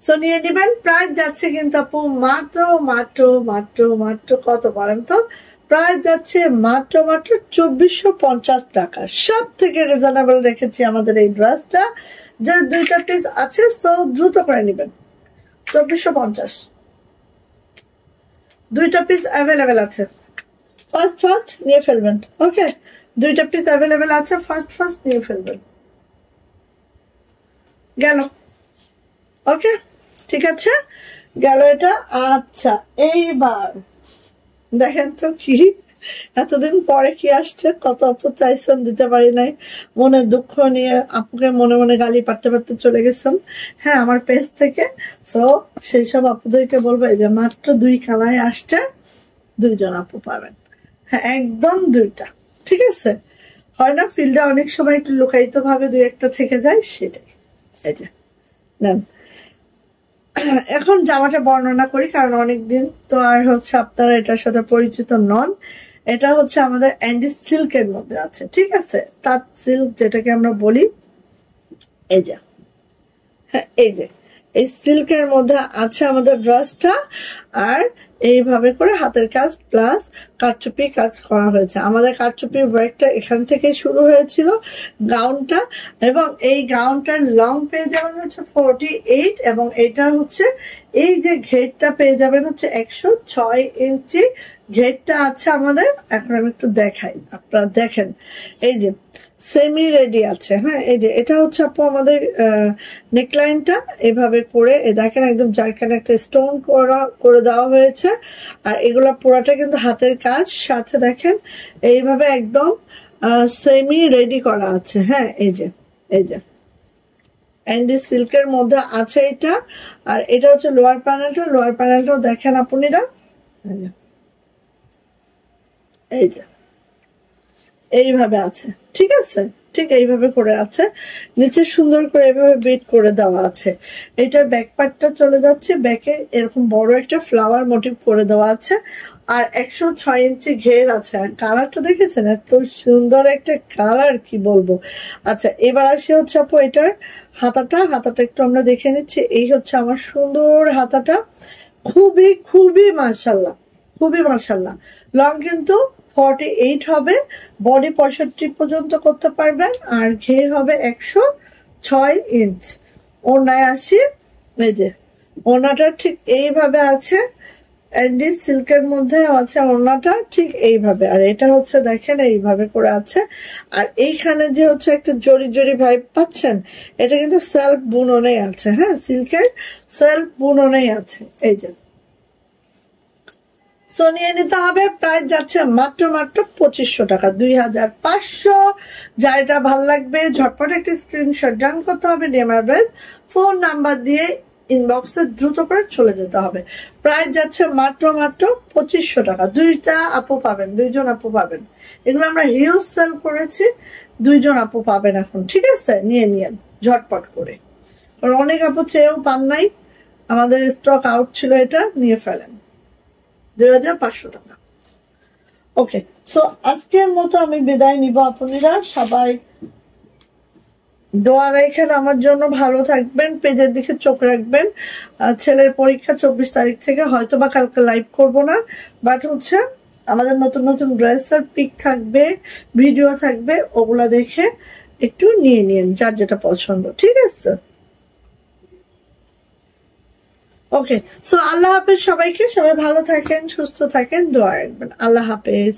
সো নিয়ে নেবেন। প্রাইস যাচ্ছে কিন্তু আপু মাত্র মাত্র মাত্র মাত্র কত বলেন তো? প্রাইস যাচ্ছে মাত্র মাত্র 2450 টাকা। সব থেকে রিজনেবল রেখেছি আমাদের এই ড্রেসটা, যে দুইটা পিস আছে, সো দ্রুত করে নেবেন। 2450, দুইটা পিস অ্যাভেলেবেল আছে, ফার্স্ট ফার্স্ট নিয়ে ফেলবেন। ওকে, দুইটা পিস অ্যাভেলেবেল আছে, ফার্স্ট ফার্স্ট নিয়ে ফেলবেন। গেল। ওকে, ঠিক আছে, গেল এটা। আচ্ছা এইবার দেখেন তো কি এতদিন পরে কি আসছে, কত আপু চাইছেন দিতে পারি নাই, মনে দুঃখ নিয়ে আপুকে মনে মনে গালি পারতে পারতে চলে গেছেন। হ্যাঁ, আমার পেজ থেকে। সো সেই সব আপুদেরকে বলবো এই যে মাত্র 2 কালারে আসছে, 2জন আপু পাবেন। হ্যাঁ, একদম 2টা। ঠিক আছে, হয় না ফিল্ডে অনেক সময় একটু লুকায়িত ভাবে 2-1টা থেকে যায়, সেটাই। এই যে নেন। এখন জামাটা বর্ণনা করি, কারণ অনেকদিন তো আর হচ্ছে আপনারা এটার সাথে পরিচিত নন। এটা হচ্ছে আমাদের অ্যান্ডি সিল্কের মধ্যে আছে, ঠিক আছে, তাঁত সিল্ক যেটাকে আমরা বলি। এই যে হ্যাঁ, এই যে এই সিল্কের মধ্যে আছে আমাদের ড্রেসটা। আর এইভাবে করে হাতের কাজ প্লাস কারচুপি কাজ করা হয়েছে। আমাদের কারচুপির ওয়ার্কটা এখান থেকে শুরু হয়েছিল গাউনটা, এবং এই গাউনটার লং পেয়ে যাবেন হচ্ছে 48, এবং এটার হচ্ছে এই যে ঘেরটা পেয়ে যাবেন হচ্ছে 106 ইঞ্চি ঘেরটা আছে আমাদের। এখন আমি একটু দেখাই, আপনারা দেখেন এই যে সেমি রেডি আছে। হ্যাঁ, এই যে এটা হচ্ছে আপু আমাদের নেকলাইনটা এভাবে করে দেখেন একদম জারখানে একটা স্টোন করে দেওয়া হয়েছে। আর এগুলা পুরাটা কিন্তু হাতের কাজ, সাথে দেখেন এইভাবে একদম সেমি রেডি করা আছে। হ্যাঁ, এই যে অ্যান্ডি সিল্কের মধ্যে আছে এটা। আর এটা হচ্ছে লোয়ার প্যানেলটাও দেখেন আপুনিরা, এই যে এইভাবে আছে। ঠিক আছে, ঠিক এইভাবে করে আছে, নিচে সুন্দর করে এইভাবে বিট করে দেওয়া আছে। এটার ব্যাক পার্টটা চলে যাচ্ছে, ব্যাকে এরকম বড় একটা ফ্লাওয়ার মোটিভ করে দেওয়া আছে, আর 106 ইঞ্চি ঘের আছে। আর কালারটা দেখেছেন, এত সুন্দর একটা কালার, কি বলবো। আচ্ছা, এবার আসি হচ্ছে আপু এটার হাতাটা একটু আমরা দেখে নিচ্ছি। এই হচ্ছে আমার সুন্দর হাতাটা, খুবই খুবই মাশাল্লাহ, খুবই মাশাল্লাহ। লং কিন্তু 48 হবে, বডি 65 পর্যন্ত করতে পারবেন, আর ঘের হবে 106 ইঞ্চ। ওড়নায় আসি, এই যে ওড়নাটা ঠিক এইভাবে আছে, অ্যান্ডি সিল্কের মধ্যে আছে ওড়নাটা ঠিক এইভাবে। আর এটা হচ্ছে দেখেন এইভাবে করে আছে, আর এইখানে যে হচ্ছে একটা জরি জরি ভাইব পাচ্ছেন, এটা কিন্তু সেলফ বুননেই আছে। হ্যাঁ, সিল্কের সেলফ বুননেই আছে। এই যে সো নিয়ে নিতে হবে। প্রাইস যাচ্ছে মাত্র 2500 টাকা, 2500। যার এটা ভাল লাগবে ঝটপট একটা স্ক্রিনশট ডান করতে হবে, নেম অ্যাড্রেস ফোন নাম্বার দিয়ে ইনবক্সে দ্রুত করে চলে যেতে হবে। প্রাইস যাচ্ছে মাত্র 2500 টাকা। দুইটা আপু পাবেন, দুইজন আপু পাবেন। এগুলো আমরা হিউজ সেল করেছি, দুইজন আপু পাবেন এখন। ঠিক আছে, নিয়ে নিয়েন ঝটপট করে, অনেক আপু চেয়েও পান নাই, আমাদের স্টক আউট ছিল, এটা নিয়ে ফেলেন। 2500 টাকা। ওকে, সো আজকের মতো আমি বিদায় নিব। আপনারা সবাই দোয়া রাখেন আমার জন্য, ভালো থাকবেন, পেজের দিকে চোখ রাখবেন। ছেলের পরীক্ষা 24 তারিখ থেকে, হয়তো বা কালকে লাইভ করব না, বাট হচ্ছে আমাদের নতুন নতুন ড্রেসের পিক থাকবে, ভিডিও থাকবে, ওগুলা দেখে একটু নিয়ে নিন যার যেটা পছন্দ। ঠিক আছে, ওকে। সো আল্লাহ হাফেজ সবাইকে, সবাই ভালো থাকেন, সুস্থ থাকেন, দোয়া রাখবেন। আল্লাহ হাফেজ।